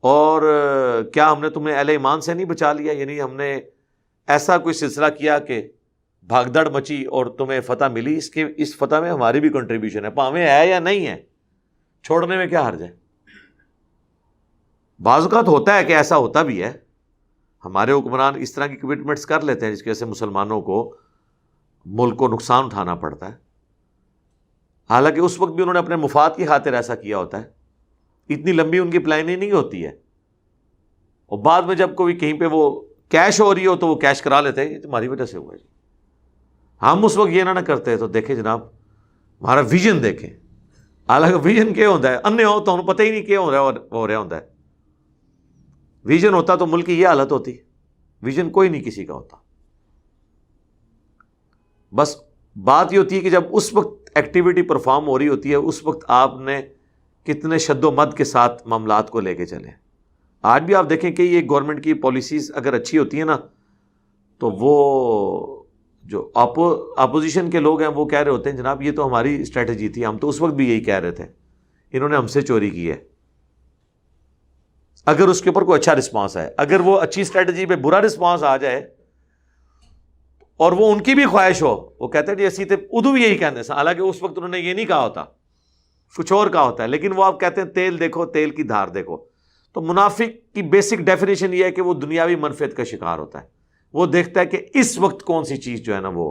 [SPEAKER 1] اور کیا ہم نے تمہیں اہل ایمان سے نہیں بچا لیا؟ یعنی ہم نے ایسا کوئی سلسلہ کیا کہ بھاگ دوڑ مچی اور تمہیں فتح ملی، اس فتح میں ہماری بھی کنٹریبیوشن ہے، پاویں ہے یا نہیں ہے، چھوڑنے میں کیا حرج ہے؟ بعض اوقات ہوتا ہے کہ ایسا ہوتا بھی ہے، ہمارے حکمران اس طرح کی کمٹمنٹس کر لیتے ہیں جس کی وجہ سے مسلمانوں کو ملک کو نقصان اٹھانا پڑتا ہے، حالانکہ اس وقت بھی انہوں نے اپنے مفاد کی خاطر ایسا کیا ہوتا ہے۔ اتنی لمبی ان کی پلاننگ نہیں ہوتی ہے. اور بعد میں جب کوئی کہیں پہ وہ کیش ہو رہی ہو تو وہ کیش کرا لیتے ہیں, یہ تمہاری وجہ سے ہوا ہے. ہم اس وقت یہ نہ کرتے تو دیکھیں جناب ہمارا ویژن دیکھیں. حالانکہ ویژن کیا ہوتا ہے, انے ہو تو انہیں پتہ ہی نہیں کیا ہو رہا ہوتا ہے. ویژن ہوتا تو ملک کی یہ حالت ہوتی. ویژن کوئی نہیں کسی کا ہوتا. بس بات یہ ہوتی ہے کہ جب اس وقت ایکٹیویٹی پرفارم ہو رہی ہوتی ہے, اس وقت آپ نے کتنے شد و مد کے ساتھ معاملات کو لے کے چلیں. آج بھی آپ دیکھیں کہ یہ گورنمنٹ کی پالیسیز اگر اچھی ہوتی ہیں نا, تو وہ جو اپوزیشن کے لوگ ہیں وہ کہہ رہے ہوتے ہیں جناب یہ تو ہماری اسٹریٹجی تھی, ہم تو اس وقت بھی یہی کہہ رہے تھے, انہوں نے ہم سے چوری کی ہے. اگر اس کے اوپر کوئی اچھا رسپانس ہے, اگر وہ اچھی اسٹریٹجی پہ برا رسپانس آ جائے اور وہ ان کی بھی خواہش ہو, وہ کہتے ہیں جی اسی تے ادو بھی یہی کہنے سے, حالانکہ اس وقت انہوں نے یہ نہیں کہا ہوتا, کچھ اور کہا ہوتا ہے, لیکن وہ آپ کہتے ہیں تیل دیکھو تیل کی دھار دیکھو. تو منافق کی بیسک ڈیفینیشن یہ ہے کہ وہ دنیاوی منفعت کا شکار ہوتا ہے. وہ دیکھتا ہے کہ اس وقت کون سی چیز جو ہے نا وہ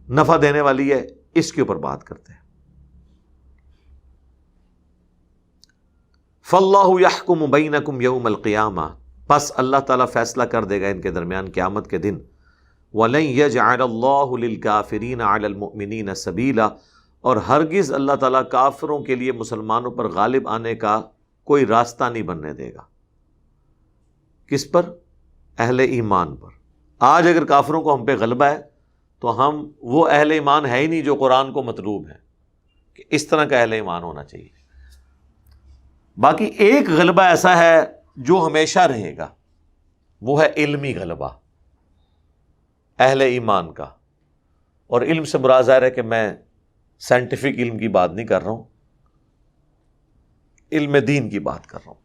[SPEAKER 1] نفع دینے والی ہے, اس کے اوپر بات کرتے ہیں. فَاللَّهُ يَحْكُمُ بَيْنَكُمْ يَوْمَ الْقِيَامَةِ, پس اللہ تعالیٰ فیصلہ کر دے گا ان کے درمیان قیامت کے دن. وَلَن يَجْعَلَ اللَّهُ لِلْكَافِرِينَ عَلَى الْمُؤْمِنِينَ سَبِيلًا, اور ہرگز اللہ تعالیٰ کافروں کے لیے مسلمانوں پر غالب آنے کا کوئی راستہ نہیں بننے دے گا. کس پر؟ اہل ایمان پر. آج اگر کافروں کو ہم پہ غلبہ ہے تو ہم وہ اہل ایمان ہے ہی نہیں جو قرآن کو مطلوب ہے کہ اس طرح کا اہل ایمان ہونا چاہیے. باقی ایک غلبہ ایسا ہے جو ہمیشہ رہے گا, وہ ہے علمی غلبہ اہل ایمان کا. اور علم سے مراد ظاہر ہے کہ میں سائنٹیفک علم کی بات نہیں کر رہا ہوں, علم دین کی بات کر رہا ہوں.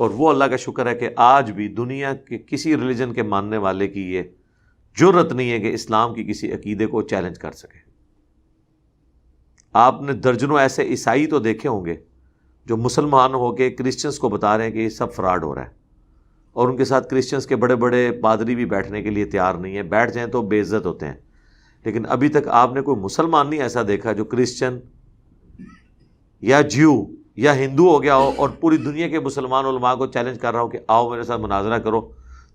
[SPEAKER 1] اور وہ اللہ کا شکر ہے کہ آج بھی دنیا کے کسی ریلیجن کے ماننے والے کی یہ جرت نہیں ہے کہ اسلام کی کسی عقیدے کو چیلنج کر سکے. آپ نے درجنوں ایسے عیسائی تو دیکھے ہوں گے جو مسلمان ہو کے کرسچنس کو بتا رہے ہیں کہ یہ سب فراڈ ہو رہا ہے, اور ان کے ساتھ کرسچنس کے بڑے بڑے پادری بھی بیٹھنے کے لیے تیار نہیں ہیں, بیٹھ جائیں تو بے عزت ہوتے ہیں. لیکن ابھی تک آپ نے کوئی مسلمان نہیں ایسا دیکھا جو کرسچن یا جیو یا ہندو ہو گیا ہو اور پوری دنیا کے مسلمان علماء کو چیلنج کر رہا ہو کہ آؤ میرے ساتھ مناظرہ کرو,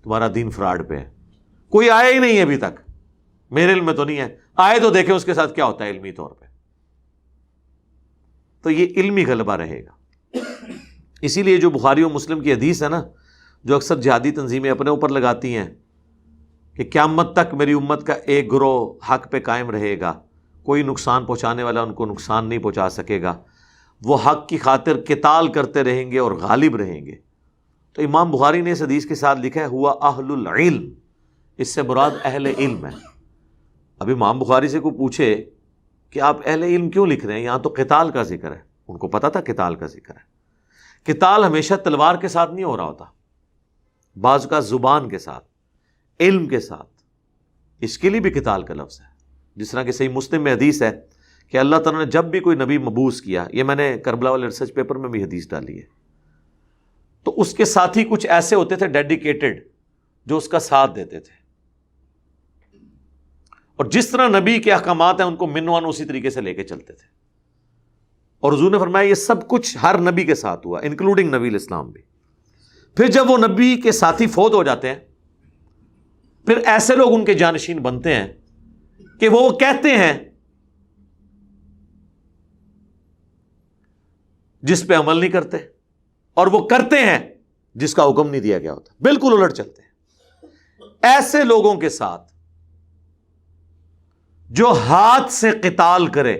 [SPEAKER 1] تمہارا دین فراڈ پہ ہے. کوئی آیا ہی نہیں ہے ابھی تک, میرے علم میں تو نہیں ہے. آئے تو دیکھیں اس کے ساتھ کیا ہوتا ہے علمی طور پہ. تو یہ علمی غلبہ رہے گا. اسی لیے جو بخاری و مسلم کی حدیث ہے نا, جو اکثر جہادی تنظیمیں اپنے اوپر لگاتی ہیں کہ قیامت تک میری امت کا ایک گروہ حق پہ قائم رہے گا, کوئی نقصان پہنچانے والا ان کو نقصان نہیں پہنچا سکے گا, وہ حق کی خاطر قتال کرتے رہیں گے اور غالب رہیں گے. تو امام بخاری نے اس حدیث کے ساتھ لکھا ہے ہوا اہل العلم, اس سے مراد اہل علم ہے. اب امام بخاری سے کوئی پوچھے کہ آپ اہل علم کیوں لکھ رہے ہیں, یہاں تو قتال کا ذکر ہے. ان کو پتا تھا قتال کا ذکر ہے. قتال ہمیشہ تلوار کے ساتھ نہیں ہو رہا ہوتا, بعض کا زبان کے ساتھ, علم کے ساتھ. اس کے لیے بھی قتال کا لفظ ہے. جس طرح کہ صحیح مسلم میں حدیث ہے کہ اللہ تعالیٰ نے جب بھی کوئی نبی مبعوث کیا, یہ میں نے کربلا والے ریسرچ پیپر میں بھی حدیث ڈالی ہے, تو اس کے ساتھی کچھ ایسے ہوتے تھے ڈیڈیکیٹڈ جو اس کا ساتھ دیتے تھے. اور جس طرح نبی کے احکامات ہیں ان کو منوان اسی طریقے سے لے کے چلتے تھے. اور حضور نے فرمایا یہ سب کچھ ہر نبی کے ساتھ ہوا, انکلوڈنگ نبی الاسلام بھی. پھر جب وہ نبی کے ساتھی فوت ہو جاتے ہیں, پھر ایسے لوگ ان کے جانشین بنتے ہیں کہ وہ کہتے ہیں جس پہ عمل نہیں کرتے, اور وہ کرتے ہیں جس کا حکم نہیں دیا گیا ہوتا, بالکل الٹ چلتے ہیں. ایسے لوگوں کے ساتھ جو ہاتھ سے قتال کرے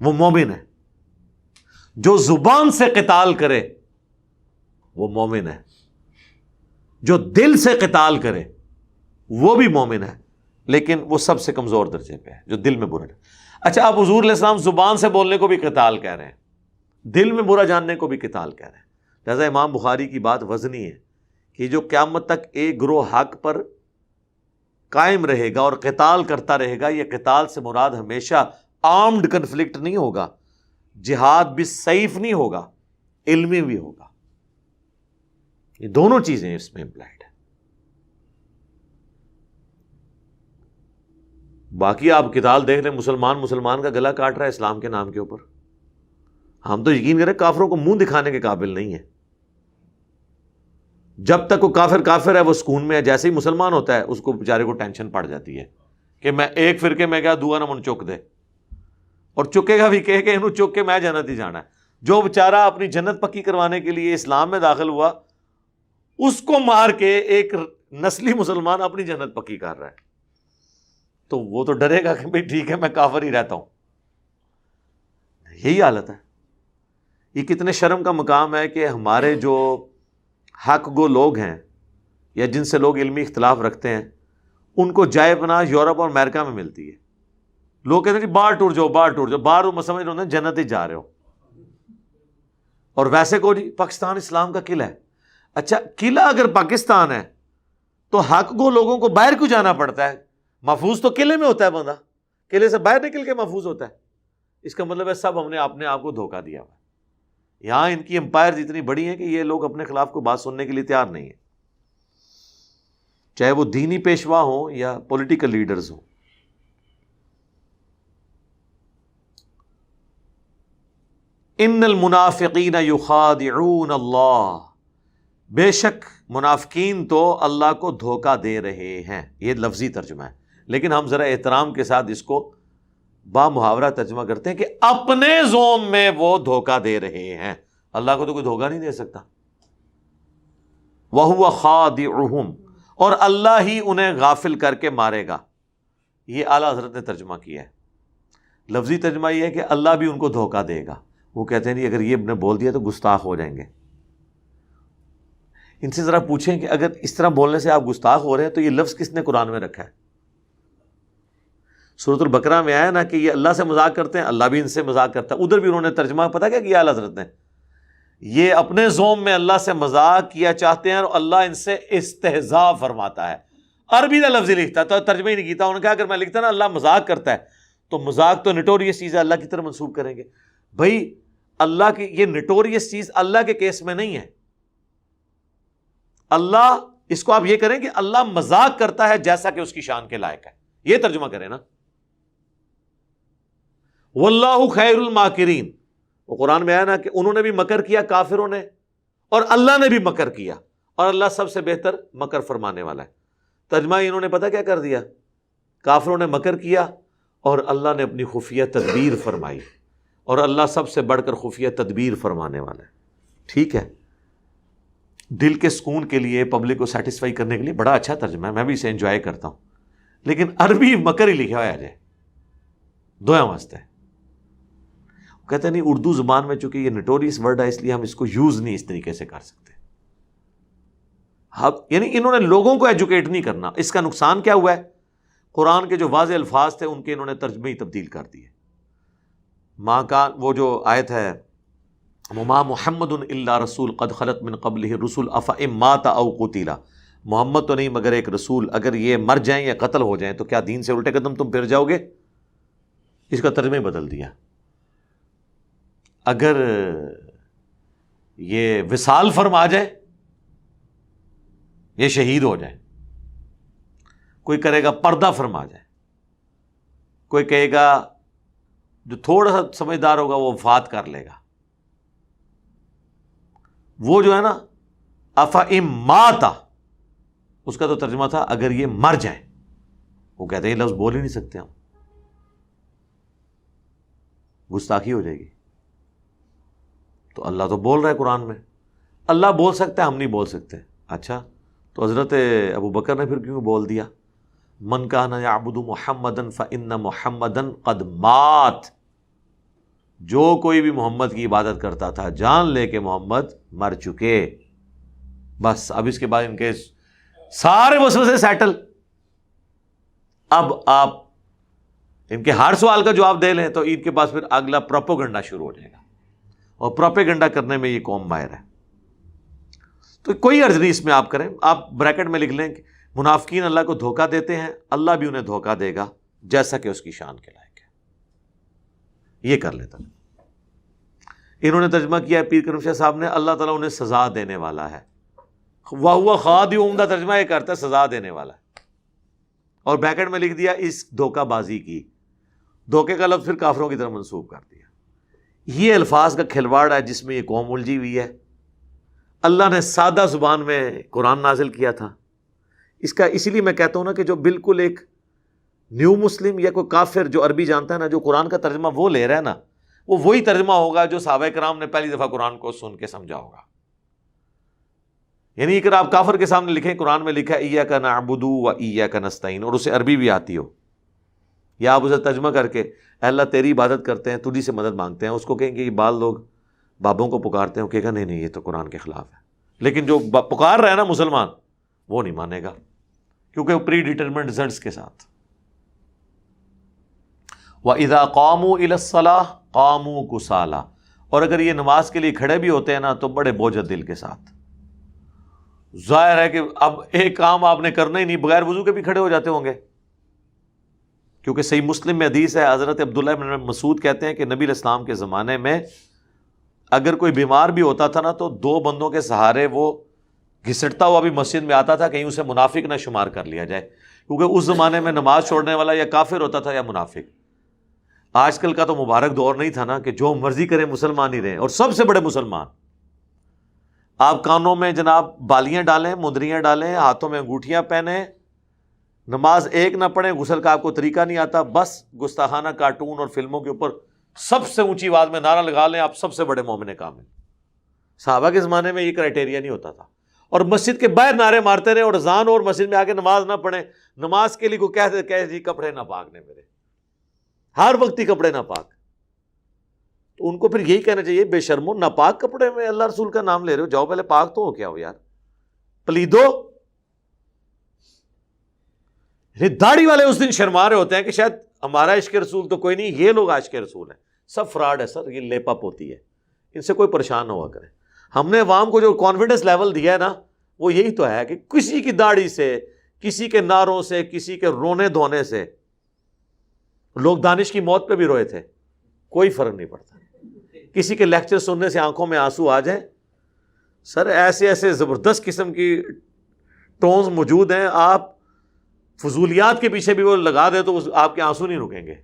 [SPEAKER 1] وہ مومن ہے, جو زبان سے قتال کرے وہ مومن ہے, جو دل سے قتال کرے وہ بھی مومن ہے, لیکن وہ سب سے کمزور درجے پہ ہے جو دل میں برا ہے. اچھا, آپ حضور علیہ السلام زبان سے بولنے کو بھی قتال کہہ رہے ہیں, دل میں برا جاننے کو بھی قتال کہہ رہے ہیں. لہذا امام بخاری کی بات وزنی ہے کہ جو قیامت تک ایک گروہ حق پر قائم رہے گا اور قتال کرتا رہے گا, یہ قتال سے مراد ہمیشہ آرمڈ کنفلکٹ نہیں ہوگا, جہاد بھی سیف نہیں ہوگا, علمی بھی ہوگا. یہ دونوں چیزیں اس میں امپلائڈ ہیں. باقی آپ قتال دیکھ رہے ہیں, مسلمان کا گلا کاٹ رہا ہے اسلام کے نام کے اوپر, ہم تو یقین کریں کافروں کو منہ دکھانے کے قابل نہیں ہے. جب تک وہ کافر ہے وہ سکون میں ہے، جیسے ہی مسلمان ہوتا ہے اس کو بیچارے کو ٹینشن پڑ جاتی ہے کہ میں ایک فرقے میں گیا دعا نہ من چک دے، اور چکے گا بھی کہے کہ انہوں چک کے میں جنت ہی جانا ہے. جو بیچارہ اپنی جنت پکی کروانے کے لیے اسلام میں داخل ہوا اس کو مار کے ایک نسلی مسلمان اپنی جنت پکی کر رہا ہے، تو وہ تو ڈرے گا کہ بھئی ٹھیک ہے میں کافر ہی رہتا ہوں. یہی حالت ہے. یہ کتنے شرم کا مقام ہے کہ ہمارے جو حق گو لوگ ہیں یا جن سے لوگ علمی اختلاف رکھتے ہیں ان کو جائے پناہ یورپ اور امریکہ میں ملتی ہے. لوگ کہتے ہیں جی باہر ٹور جاؤ، باہر وہ سمجھ رہے ہیں جنت ہی جا رہے ہو. اور ویسے کو جی پاکستان اسلام کا قلعہ ہے. اچھا قلعہ اگر پاکستان ہے تو حق گو لوگوں کو باہر کیوں جانا پڑتا ہے؟ محفوظ تو قلعے میں ہوتا ہے بندہ، قلعے سے باہر نکل کے محفوظ ہوتا ہے. اس کا مطلب ہے سب ہم نے اپنے آپ کو دھوکہ دیا ہوا ہے. یہاں ان کی امپائر اتنی بڑی ہیں کہ یہ لوگ اپنے خلاف کوئی بات سننے کے لیے تیار نہیں ہیں، چاہے وہ دینی پیشوا ہوں یا پولیٹیکل لیڈرز ہوں. ان المنافقین یخادعون اللہ، بے شک منافقین تو اللہ کو دھوکہ دے رہے ہیں. یہ لفظی ترجمہ ہے، لیکن ہم ذرا احترام کے ساتھ اس کو با محاورہ ترجمہ کرتے ہیں کہ اپنے زوم میں وہ دھوکہ دے رہے ہیں. اللہ کو تو کوئی دھوکہ نہیں دے سکتا. وَهُوَ خَادِعُهُمْ، اور اللہ ہی انہیں غافل کر کے مارے گا. یہ اعلیٰ حضرت نے ترجمہ کیا ہے. لفظی ترجمہ یہ ہے کہ اللہ بھی ان کو دھوکہ دے گا. وہ کہتے ہیں اگر یہ نے بول دیا تو گستاخ ہو جائیں گے. ان سے ذرا پوچھیں کہ اگر اس طرح بولنے سے آپ گستاخ ہو رہے ہیں تو یہ لفظ کس نے قرآن میں رکھا ہے؟ سورۃ البقرہ میں آیا نا کہ یہ اللہ سے مذاق کرتے ہیں، اللہ بھی ان سے مذاق کرتا ہے. ادھر بھی انہوں نے ترجمہ پتہ کیا کیا اعلیٰ حضرت نے؟ یہ اپنے زوم میں اللہ سے مذاق کیا چاہتے ہیں اور اللہ ان سے استہزاء فرماتا ہے. عربی کا لفظ لکھتا تو ترجمہ ہی نہیں کیتا. انہوں نے کہا اگر میں لکھتا نا اللہ مذاق کرتا ہے تو مذاق تو نٹوریس چیز ہے، اللہ کی طرف منسوب کریں گے. بھائی اللہ کی یہ نٹوریس چیز اللہ کے کیس میں نہیں ہے. اللہ اس کو آپ یہ کریں کہ اللہ مذاق کرتا ہے جیسا کہ اس کی شان کے لائق ہے، یہ ترجمہ کریں نا. واللہ خیر الماکرین، وہ قرآن میں آیا نا کہ انہوں نے بھی مکر کیا کافروں نے اور اللہ نے بھی مکر کیا اور اللہ سب سے بہتر مکر فرمانے والا ہے. ترجمہ انہوں نے پتہ کیا کر دیا؟ کافروں نے مکر کیا اور اللہ نے اپنی خفیہ تدبیر فرمائی، اور اللہ سب سے بڑھ کر خفیہ تدبیر فرمانے والا ہے. ٹھیک ہے، دل کے سکون کے لیے، پبلک کو سیٹسفائی کرنے کے لیے بڑا اچھا ترجمہ ہے، میں بھی اسے انجوائے کرتا ہوں. لیکن عربی مکر ہی لکھا ہوا ہے دویا واسطے. کہتے نہیں اردو زبان میں چونکہ یہ نٹوریس ورڈ ہے اس لیے ہم اس کو یوز نہیں اس طریقے سے کر سکتے. یعنی انہوں نے لوگوں کو ایجوکیٹ نہیں کرنا. اس کا نقصان کیا ہوا ہے؟ قرآن کے جو واضح الفاظ تھے ان کے انہوں نے ترجمے ہی تبدیل کر دیے. ماں کا وہ جو آیت ہے وما محمد الا رسول قد خلت من قبلہ الرسل افئن مات او قتل، محمد تو نہیں مگر ایک رسول، اگر یہ مر جائیں یا قتل ہو جائیں تو کیا دین سے الٹے قدم تم پھر جاؤ گے؟ اس کا ترجمہ بدل دیا. اگر یہ وصال فرما جائے، یہ شہید ہو جائے، کوئی کرے گا پردہ فرما جائے، کوئی کہے گا جو تھوڑا سا سمجھدار ہوگا وہ وفات کر لے گا. وہ جو ہے نا افئن مات، اس کا تو ترجمہ تھا اگر یہ مر جائے. وہ کہتے ہیں یہ لفظ بول ہی نہیں سکتے ہم، گستاخی ہو جائے گی. تو اللہ تو بول رہا ہے قرآن میں، اللہ بول سکتا ہے، ہم نہیں بول سکتے. اچھا تو حضرت ابو بکر نے پھر کیوں بول دیا من کان یعبد محمدا فإن محمدا قد مات، جو کوئی بھی محمد کی عبادت کرتا تھا جان لے کہ محمد مر چکے. بس اب اس کے بعد ان کے سارے وسوسے سیٹل. اب آپ ان کے ہر سوال کا جواب دے لیں تو ان کے پاس پھر اگلا پروپیگنڈا شروع ہو جائے گا، اور پروپیگنڈا کرنے میں یہ قوم ماہر ہے. تو کوئی عرض نہیں اس میں آپ کریں. آپ بریکٹ میں لکھ لیں کہ منافقین اللہ کو دھوکہ دیتے ہیں، اللہ بھی انہیں دھوکہ دے گا جیسا کہ اس کی شان کے لائق ہے. یہ کر لیتا. انہوں نے ترجمہ کیا ہے پیر کرم شاہ صاحب نے، اللہ تعالیٰ انہیں سزا دینے والا ہے. وَهُوَ خَادِعُهُمْ کا ترجمہ یہ کرتا ہے سزا دینے والا ہے، اور بریکٹ میں لکھ دیا اس دھوکہ بازی کی. دھوکے کا لفظ پھر کافروں کی طرف منسوب کر دیا. یہ الفاظ کا کھلواڑ ہے جس میں یہ قوم الجھی ہوئی ہے. اللہ نے سادہ زبان میں قرآن نازل کیا تھا. اس کا اسی لیے میں کہتا ہوں نا کہ جو بالکل ایک نیو مسلم یا کوئی کافر جو عربی جانتا ہے نا، جو قرآن کا ترجمہ وہ لے رہا ہے نا، وہ وہی ترجمہ ہوگا جو صحابہ کرام نے پہلی دفعہ قرآن کو سن کے سمجھا ہوگا. یعنی اگر آپ کافر کے سامنے لکھیں قرآن میں لکھا ہے ایاک نعبد و ایاک نستعین، اور اسے عربی بھی آتی ہو، یا آپ اسے ترجمہ کر کے اے اللہ تیری عبادت کرتے ہیں، تجھی سے مدد مانگتے ہیں، اس کو کہیں گے یہ بعض لوگ بابوں کو پکارتے ہیں، وہ کہے گا نہیں یہ تو قرآن کے خلاف ہے. لیکن جو پکار رہا ہے نا مسلمان، وہ نہیں مانے گا، کیونکہ وہ پری ڈیٹرمنٹ ریزلٹس کے ساتھ. وَإِذَا قَامُوا إِلَى الصَّلَاةِ قَامُوا كُسَالَىٰ، اور اگر یہ نماز کے لیے کھڑے بھی ہوتے ہیں نا تو بڑے بوجھل دل کے ساتھ. ظاہر ہے کہ اب ایک کام آپ نے کرنا ہی نہیں، بغیر وضو کے بھی کھڑے ہو جاتے ہوں گے، کیونکہ صحیح مسلم میں حدیث ہے، حضرت عبداللہ بن مسعود کہتے ہیں کہ نبی علیہ السلام کے زمانے میں اگر کوئی بیمار بھی ہوتا تھا نا تو 2 بندوں کے سہارے وہ گھسٹتا ہوا بھی مسجد میں آتا تھا، کہیں اسے منافق نہ شمار کر لیا جائے، کیونکہ اس زمانے میں نماز چھوڑنے والا یا کافر ہوتا تھا یا منافق. آج کل کا تو مبارک دور نہیں تھا نا کہ جو مرضی کریں مسلمان ہی رہیں، اور سب سے بڑے مسلمان. آپ کانوں میں جناب بالیاں ڈالیں، مندریاں ڈالیں، ہاتھوں میں انگوٹھیاں پہنیں، نماز ایک نہ پڑھیں، غسل کا آپ کو طریقہ نہیں آتا، بس گستاخانہ کارٹون اور فلموں کے اوپر سب سے اونچی آواز میں نعرہ لگا لیں آپ سب سے بڑے مومن کامل. صحابہ کے زمانے میں یہ کرائٹیریا نہیں ہوتا تھا، اور مسجد کے باہر نعرے مارتے رہے اور اذان اور مسجد میں آ کے نماز نہ پڑھیں. نماز کے لیے کوئی کہتے جی کپڑے نہ پاک نے میرے، ہر وقت ہی کپڑے نہ پاک. تو ان کو پھر یہی کہنا چاہیے بے شرمو، ناپاک کپڑے میں اللہ رسول کا نام لے رہے ہو، جاؤ پہلے پاک تو ہو کیا ہو یار، پلیدو. داڑھی والے اس دن شرما رہے ہوتے ہیں کہ شاید ہمارا عشق رسول تو کوئی نہیں، یہ لوگ عاشق رسول ہیں. سب فراڈ ہے سر، یہ لیپ اپ ہوتی ہے، ان سے کوئی پریشان نہ ہوا کرے. ہم نے عوام کو جو کانفیڈنس لیول دیا ہے نا، وہ یہی تو ہے کہ کسی کی داڑھی سے، کسی کے نعروں سے، کسی کے رونے دھونے سے، لوگ دانش کی موت پہ بھی روئے تھے، کوئی فرق نہیں پڑتا. کسی کے لیکچر سننے سے آنکھوں میں آنسو آ جائیں، سر ایسے ایسے زبردست قسم کی ٹونز موجود ہیں، آپ فضولیات کے پیچھے بھی وہ لگا دے تو آپ کے آنسو نہیں رکیں گے.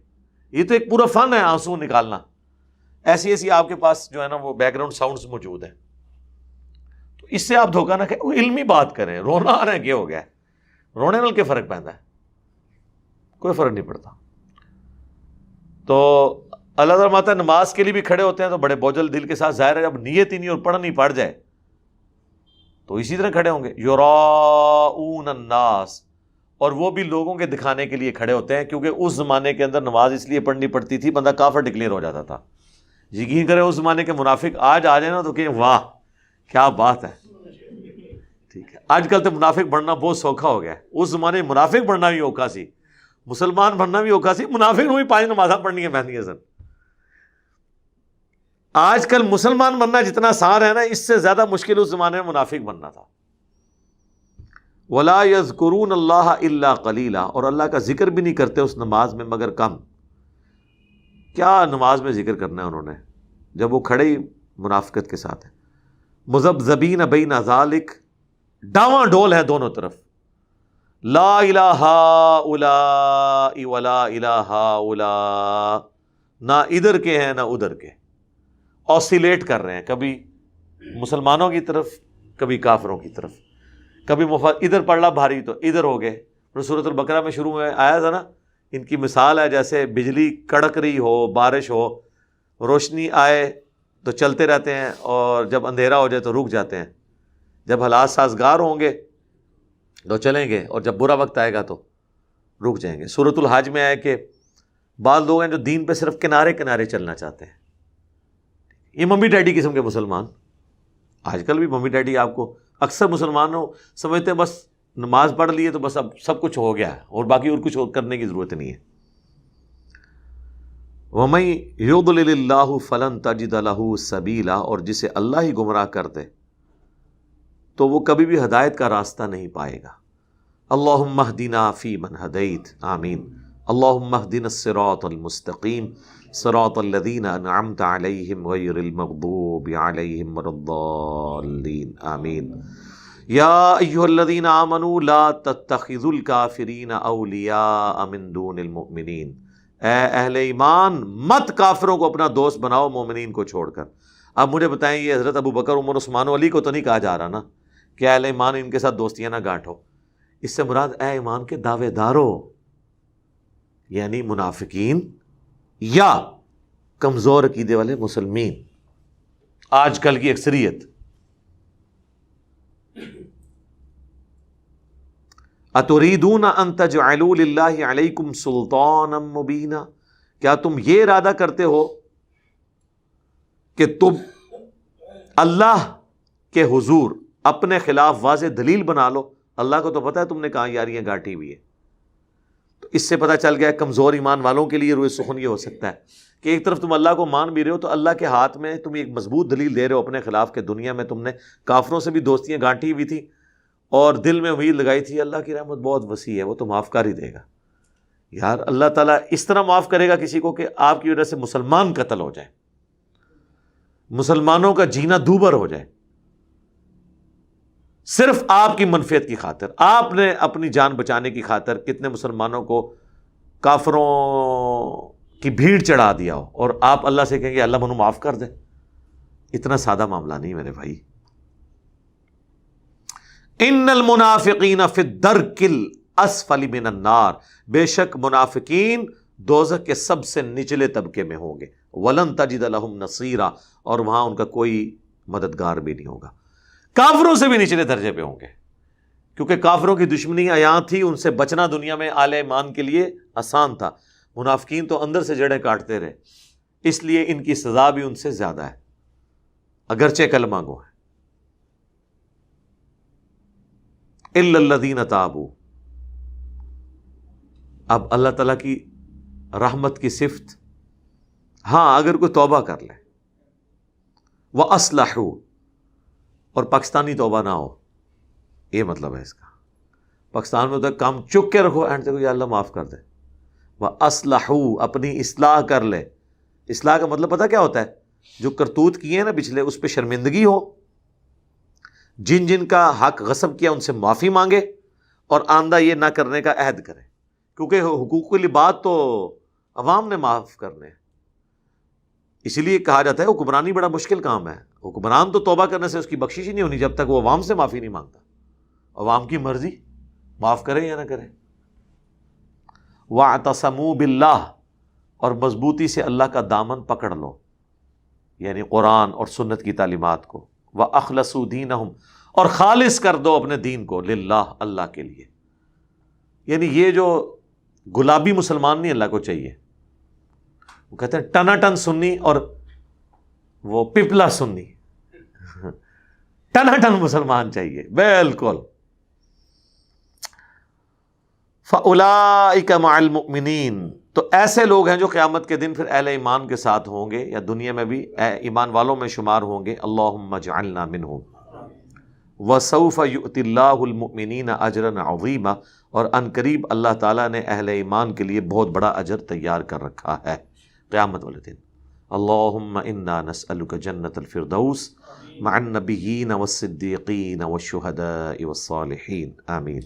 [SPEAKER 1] یہ تو ایک پورا فن ہے آنسو نکالنا. ایسی ایسی آپ کے پاس جو ہے نا وہ بیک گراؤنڈ ساؤنڈز موجود ہیں، تو اس سے آپ دھوکہ نہ کھائیں، وہ علمی بات کریں. رونا آ رہا ہے کیا ہو گیا، رونے نال کے فرق پہنتا ہے، کوئی فرق نہیں پڑتا. تو اللہ تعالیٰ ماتا نماز کے لیے بھی کھڑے ہوتے ہیں تو بڑے بوجھل دل کے ساتھ. ظاہر ہے جب نیت ہی نہیں اور پڑھنی پڑ جائے تو اسی طرح کھڑے ہوں گے. یراؤون الناس، اور وہ بھی لوگوں کے دکھانے کے لیے کھڑے ہوتے ہیں، کیونکہ اس زمانے کے اندر نماز اس لیے پڑھنی پڑتی تھی بندہ کافر ڈکلیئر ہو جاتا تھا. یقین کرے اس زمانے کے منافق آج آ جائیں نا تو کہیں واہ کیا بات ہے. ٹھیک ہے، آج کل تو منافق بننا بہت سوکھا ہو گیا ہے. اس زمانے میں منافق بننا بھی اوکھا سی، مسلمان بننا بھی اوکھا سی. منافق میں بھی 5 نمازاں پڑھنی ہے مہندی سن. آج کل مسلمان بننا جتنا آسان ہے نا، اس سے زیادہ مشکل اس زمانے میں منافق بننا تھا. وَلَا يَذْكُرُونَ اللَّهَ إِلَّا قَلِيلًا، اور اللہ کا ذکر بھی نہیں کرتے اس نماز میں مگر کم. کیا نماز میں ذکر کرنا ہے انہوں نے جب وہ کھڑے ہی منافقت کے ساتھ ہیں. مذبذبین بین ذالک، ڈاواں ڈول ہے دونوں طرف. لا الہ ہؤلاء ولا الہ ہؤلاء، نہ ادھر کے ہیں نہ ادھر کے، آسیلیٹ کر رہے ہیں، کبھی مسلمانوں کی طرف کبھی کافروں کی طرف، کبھی ادھر پڑھنا بھاری تو ادھر ہو گئے. سورۃ البقرہ میں شروع میں آیا تھا نا، ان کی مثال ہے جیسے بجلی کڑک رہی ہو، بارش ہو، روشنی آئے تو چلتے رہتے ہیں اور جب اندھیرا ہو جائے تو رک جاتے ہیں. جب حالات سازگار ہوں گے تو چلیں گے، اور جب برا وقت آئے گا تو رک جائیں گے. سورۃ الحج میں آئے کہ بعض لوگ ہیں جو دین پہ صرف کنارے کنارے چلنا چاہتے ہیں. یہ ممی ڈیڈی قسم کے مسلمان. آج کل بھی ممی ڈیڈی آپ کو اکثر مسلمانوں سمجھتے ہیں بس نماز پڑھ لیے تو بس اب سب کچھ ہو گیا ہے اور باقی اور کچھ کرنے کی ضرورت نہیں ہے. وَمَن يُضْلِلِ اللَّهُ فَلَن تَجِدَ لَهُ سَبِيلًا، اور جسے اللہ ہی گمراہ کر دے تو وہ کبھی بھی ہدایت کا راستہ نہیں پائے گا. اللہم اہدنا فیمن ہدیت، آمین. اللہم اہدنا الصراط المستقیم صراط الذین انعمت علیہم غیر المغضوب علیہم ولا الضالین، آمین. یا ایھا الذین آمنوا لا تتخذوا الکافرین اولیاء من دون المؤمنین، اے اہل ایمان مت کافروں کو اپنا دوست بناؤ مومنین کو چھوڑ کر. اب مجھے بتائیں یہ حضرت ابو بکر عمر عثمان و علی کو تو نہیں کہا جا رہا نا کہ اہل ایمان ان کے ساتھ دوستیاں نہ گانٹھو. اس سے مراد اے ایمان کے دعوے دارو، یعنی منافقین یا کمزور عقیدے والے مسلمین، آج کل کی اکثریت. اتریدون ان تجعلوا للہ علیکم سلطانا مبینا، کیا تم یہ ارادہ کرتے ہو کہ تم اللہ کے حضور اپنے خلاف واضح دلیل بنا لو؟ اللہ کو تو پتہ ہے تم نے کہاں یاریاں گاٹھی ہوئی ہے. تو اس سے پتہ چل گیا کمزور ایمان والوں کے لیے روئے سخن یہ ہو سکتا ہے کہ ایک طرف تم اللہ کو مان بھی رہے ہو تو اللہ کے ہاتھ میں تم ایک مضبوط دلیل دے رہے ہو اپنے خلاف، کہ دنیا میں تم نے کافروں سے بھی دوستیاں گانٹھی ہوئی تھی اور دل میں امید لگائی تھی اللہ کی رحمت بہت وسیع ہے، وہ تو معاف کر ہی دے گا. یار اللہ تعالیٰ اس طرح معاف کرے گا کسی کو کہ آپ کی وجہ سے مسلمان قتل ہو جائے، مسلمانوں کا جینا دوبر ہو جائے، صرف آپ کی منفعت کی خاطر. آپ نے اپنی جان بچانے کی خاطر کتنے مسلمانوں کو کافروں کی بھیڑ چڑھا دیا ہو، اور آپ اللہ سے کہیں گے اللہ منو معاف کر دے. اتنا سادہ معاملہ نہیں میرے بھائی. ان المنافقین فی الدرک الاسفل من النار، بے شک منافقین دوزخ کے سب سے نچلے طبقے میں ہوں گے. ولن تجد لہم نصیرا، اور وہاں ان کا کوئی مددگار بھی نہیں ہوگا. کافروں سے بھی نچلے درجے پہ ہوں گے، کیونکہ کافروں کی دشمنی عیاں تھی، ان سے بچنا دنیا میں اہل ایمان کے لیے آسان تھا. منافقین تو اندر سے جڑیں کاٹتے رہے، اس لیے ان کی سزا بھی ان سے زیادہ ہے اگرچہ کلمہ گو ہے. الا الذین تابوا، اب اللہ تعالیٰ کی رحمت کی صفت، ہاں اگر کوئی توبہ کر لے، وَأَصْلَحُوا، اور پاکستانی توبہ نہ ہو، یہ مطلب ہے اس کا. پاکستان میں تو کام چک کے رکھو، اینڈ دیکھو یا اللہ معاف کر دے. وَأَصْلَحُوا، اپنی اصلاح کر لے. اصلاح کا مطلب پتہ کیا ہوتا ہے؟ جو کرتوت کیے ہیں نا پچھلے، اس پہ شرمندگی ہو، جن جن کا حق غصب کیا ان سے معافی مانگے، اور آئندہ یہ نہ کرنے کا عہد کرے، کیونکہ حقوق کی بات تو عوام نے معاف کرنے ہیں. اسی لیے کہا جاتا ہے حکمرانی بڑا مشکل کام ہے. حکمران تو توبہ کرنے سے اس کی بخشش ہی نہیں ہونی جب تک وہ عوام سے معافی نہیں مانگتا. عوام کی مرضی، معاف کرے یا نہ کرے. وَاعْتَصَمُوا بِاللَّهِ، اور مضبوطی سے اللہ کا دامن پکڑ لو، یعنی قرآن اور سنت کی تعلیمات کو. وَأَخْلَصُوا دِينَهُمْ، اور خالص کر دو اپنے دین کو، للہ، اللہ کے لیے. یعنی یہ جو گلابی مسلمان نہیں اللہ کو چاہیے، وہ کہتے ہیں ٹنا ٹن سنی اور وہ پپلا سنی، ٹنا ٹن مسلمان چاہیے بالکل. فَأُولَئِكَ مَعَ الْمُؤْمِنِينَ، تو ایسے لوگ ہیں جو قیامت کے دن پھر اہل ایمان کے ساتھ ہوں گے، یا دنیا میں بھی ایمان والوں میں شمار ہوں گے. اللہم اجعلنا منہم. وَسَوْفَ يُؤْتِ اللَّهُ الْمُؤْمِنِينَ أَجْرًا عَظِيمًا، اور ان قریب اللہ تعالیٰ نے اہل ایمان کے لیے بہت بڑا اجر تیار کر رکھا ہے قیامت والے دن. اللہم انا نسألک جنت الفردوس مع النبیین والصدیقین والشہداء والصالحین، آمین.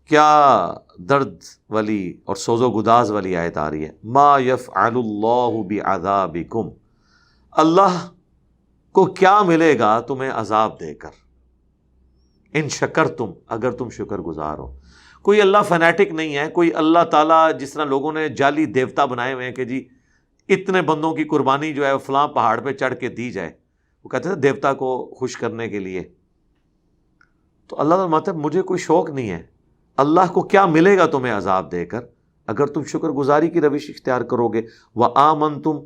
[SPEAKER 1] کیا درد والی اور سوز و گداز والی آیت آ رہی ہے. ما یفعل اللہ بعذابکم، اللہ کو کیا ملے گا تمہیں عذاب دے کر، ان شکرتم، اگر تم شکر گزار ہو. کوئی اللہ فنیٹک نہیں ہے، کوئی اللہ تعالیٰ جس طرح لوگوں نے جعلی دیوتا بنائے ہوئے ہیں کہ جی اتنے بندوں کی قربانی جو ہے فلاں پہاڑ پہ چڑھ کے دی جائے، وہ کہتے تھے دیوتا کو خوش کرنے کے لیے. تو اللہ تعالیٰ مطلب مجھے کوئی شوق نہیں ہے، اللہ کو کیا ملے گا تمہیں عذاب دے کر اگر تم شکر گزاری کی روش اختیار کرو گے. وآمنتم،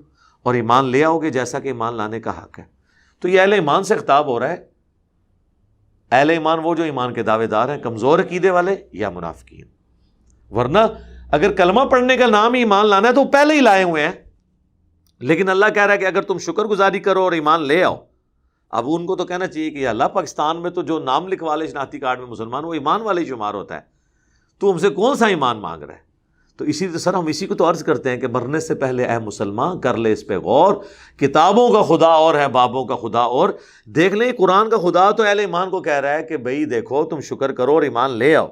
[SPEAKER 1] اور ایمان لے آؤ گے جیسا کہ ایمان لانے کا حق ہے. تو یہ اہل ایمان سے خطاب ہو رہا ہے. اہل ایمان وہ جو ایمان کے دعوے دار ہیں، کمزور عقیدے والے یا منافقین. ورنہ اگر کلمہ پڑھنے کا نام ہی ایمان لانا ہے تو پہلے ہی لائے ہوئے ہیں. لیکن اللہ کہہ رہا ہے کہ اگر تم شکر گزاری کرو اور ایمان لے آؤ. اب ان کو تو کہنا چاہیے کہ اللہ پاکستان میں تو جو نام لکھوا لے شناختی کارڈ میں مسلمان، وہ ایمان والے شمار ہوتا ہے، تو ہم سے کون سا ایمان مانگ رہا ہے؟ تو اسی طرح سر ہم اسی کو تو عرض کرتے ہیں کہ مرنے سے پہلے اے مسلمان کر لے اس پہ غور. کتابوں کا خدا اور ہے بابوں کا خدا اور. دیکھ لیں قرآن کا خدا تو اہل ایمان کو کہہ رہا ہے کہ بھئی دیکھو تم شکر کرو اور ایمان لے آؤ.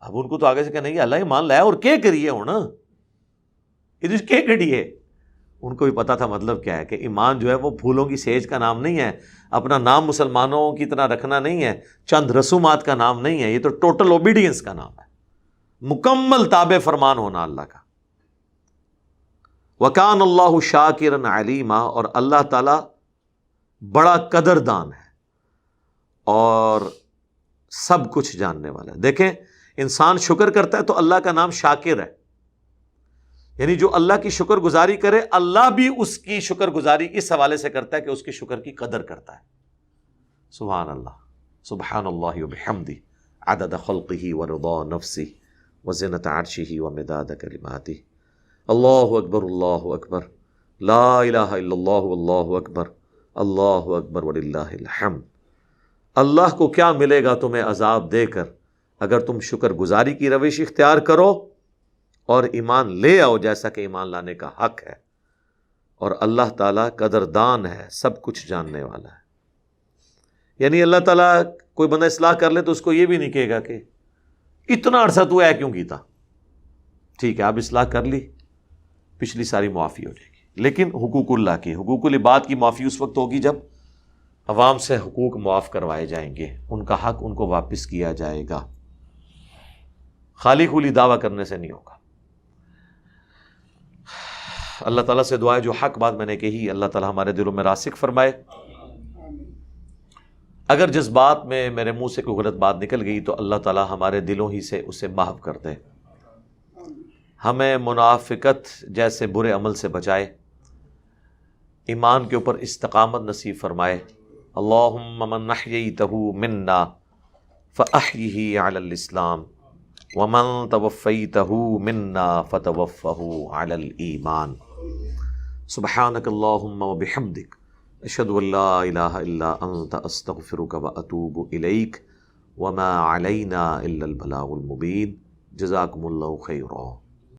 [SPEAKER 1] اب ان کو تو آگے سے کہنا اللہ ایمان لایا اور کیا کریے ہونا یہ کیا کریے. ان کو بھی پتا تھا مطلب کیا ہے کہ ایمان جو ہے وہ پھولوں کی سیج کا نام نہیں ہے, اپنا نام مسلمانوں کی طرح رکھنا نہیں ہے, چند رسومات کا نام نہیں ہے, یہ تو ٹوٹل اوبیڈینس کا نام ہے, مکمل تابع فرمان ہونا اللہ کا. وَكَانَ اللَّهُ شَاكِرًا عَلِيمًا, اور اللہ تعالی بڑا قدردان ہے اور سب کچھ جاننے والا ہے. دیکھیں انسان شکر کرتا ہے تو اللہ کا نام شاکر ہے, یعنی جو اللہ کی شکر گزاری کرے اللہ بھی اس کی شکر گزاری اس حوالے سے کرتا ہے کہ اس کی شکر کی قدر کرتا ہے. سبحان اللہ, سبحان اللہ وبحمدہ, عدد خلقہ ورضا نفسہ وزنۃ عرشہ ومداد کلماتہ. اللہ اکبر اللہ اکبر, لا الہ الا اللہ واللہ اکبر, اللہ اکبر وللہ الحمد. اللہ کو کیا ملے گا تمہیں عذاب دے کر اگر تم شکر گزاری کی روش اختیار کرو اور ایمان لے آؤ جیسا کہ ایمان لانے کا حق ہے. اور اللہ تعالیٰ قدردان ہے, سب کچھ جاننے والا ہے. یعنی اللہ تعالیٰ کوئی بندہ اصلاح کر لے تو اس کو یہ بھی نہیں کہے گا کہ اتنا عرصہ تو ہے کیوں کیتا, ٹھیک ہے اب اصلاح کر لی, پچھلی ساری معافی ہو جائے گی. لیکن حقوق اللہ کی, حقوق العباد کی معافی اس وقت ہوگی جب عوام سے حقوق معاف کروائے جائیں گے, ان کا حق ان کو واپس کیا جائے گا, خالی خولی دعویٰ کرنے سے نہیں ہوگا. اللہ تعالیٰ سے دعا ہے جو حق بات میں نے کہی اللہ تعالیٰ ہمارے دلوں میں راسخ فرمائے. اگر جس بات میں میرے منہ سے کوئی غلط بات نکل گئی تو اللہ تعالیٰ ہمارے دلوں ہی سے اسے محو کر دے. ہمیں منافقت جیسے برے عمل سے بچائے, ایمان کے اوپر استقامت نصیب فرمائے. اللہم من احییتہ منا فاحیہ علی الاسلام ومن توفیتہ منا فتوفہ علی الایمان. سبحانک اللہم وبحمدک اشہد ان لا الہ الا انت استغفرک واتوب الیک وما علینا الا البلاغ المبین. جزاکم اللہ خیرا.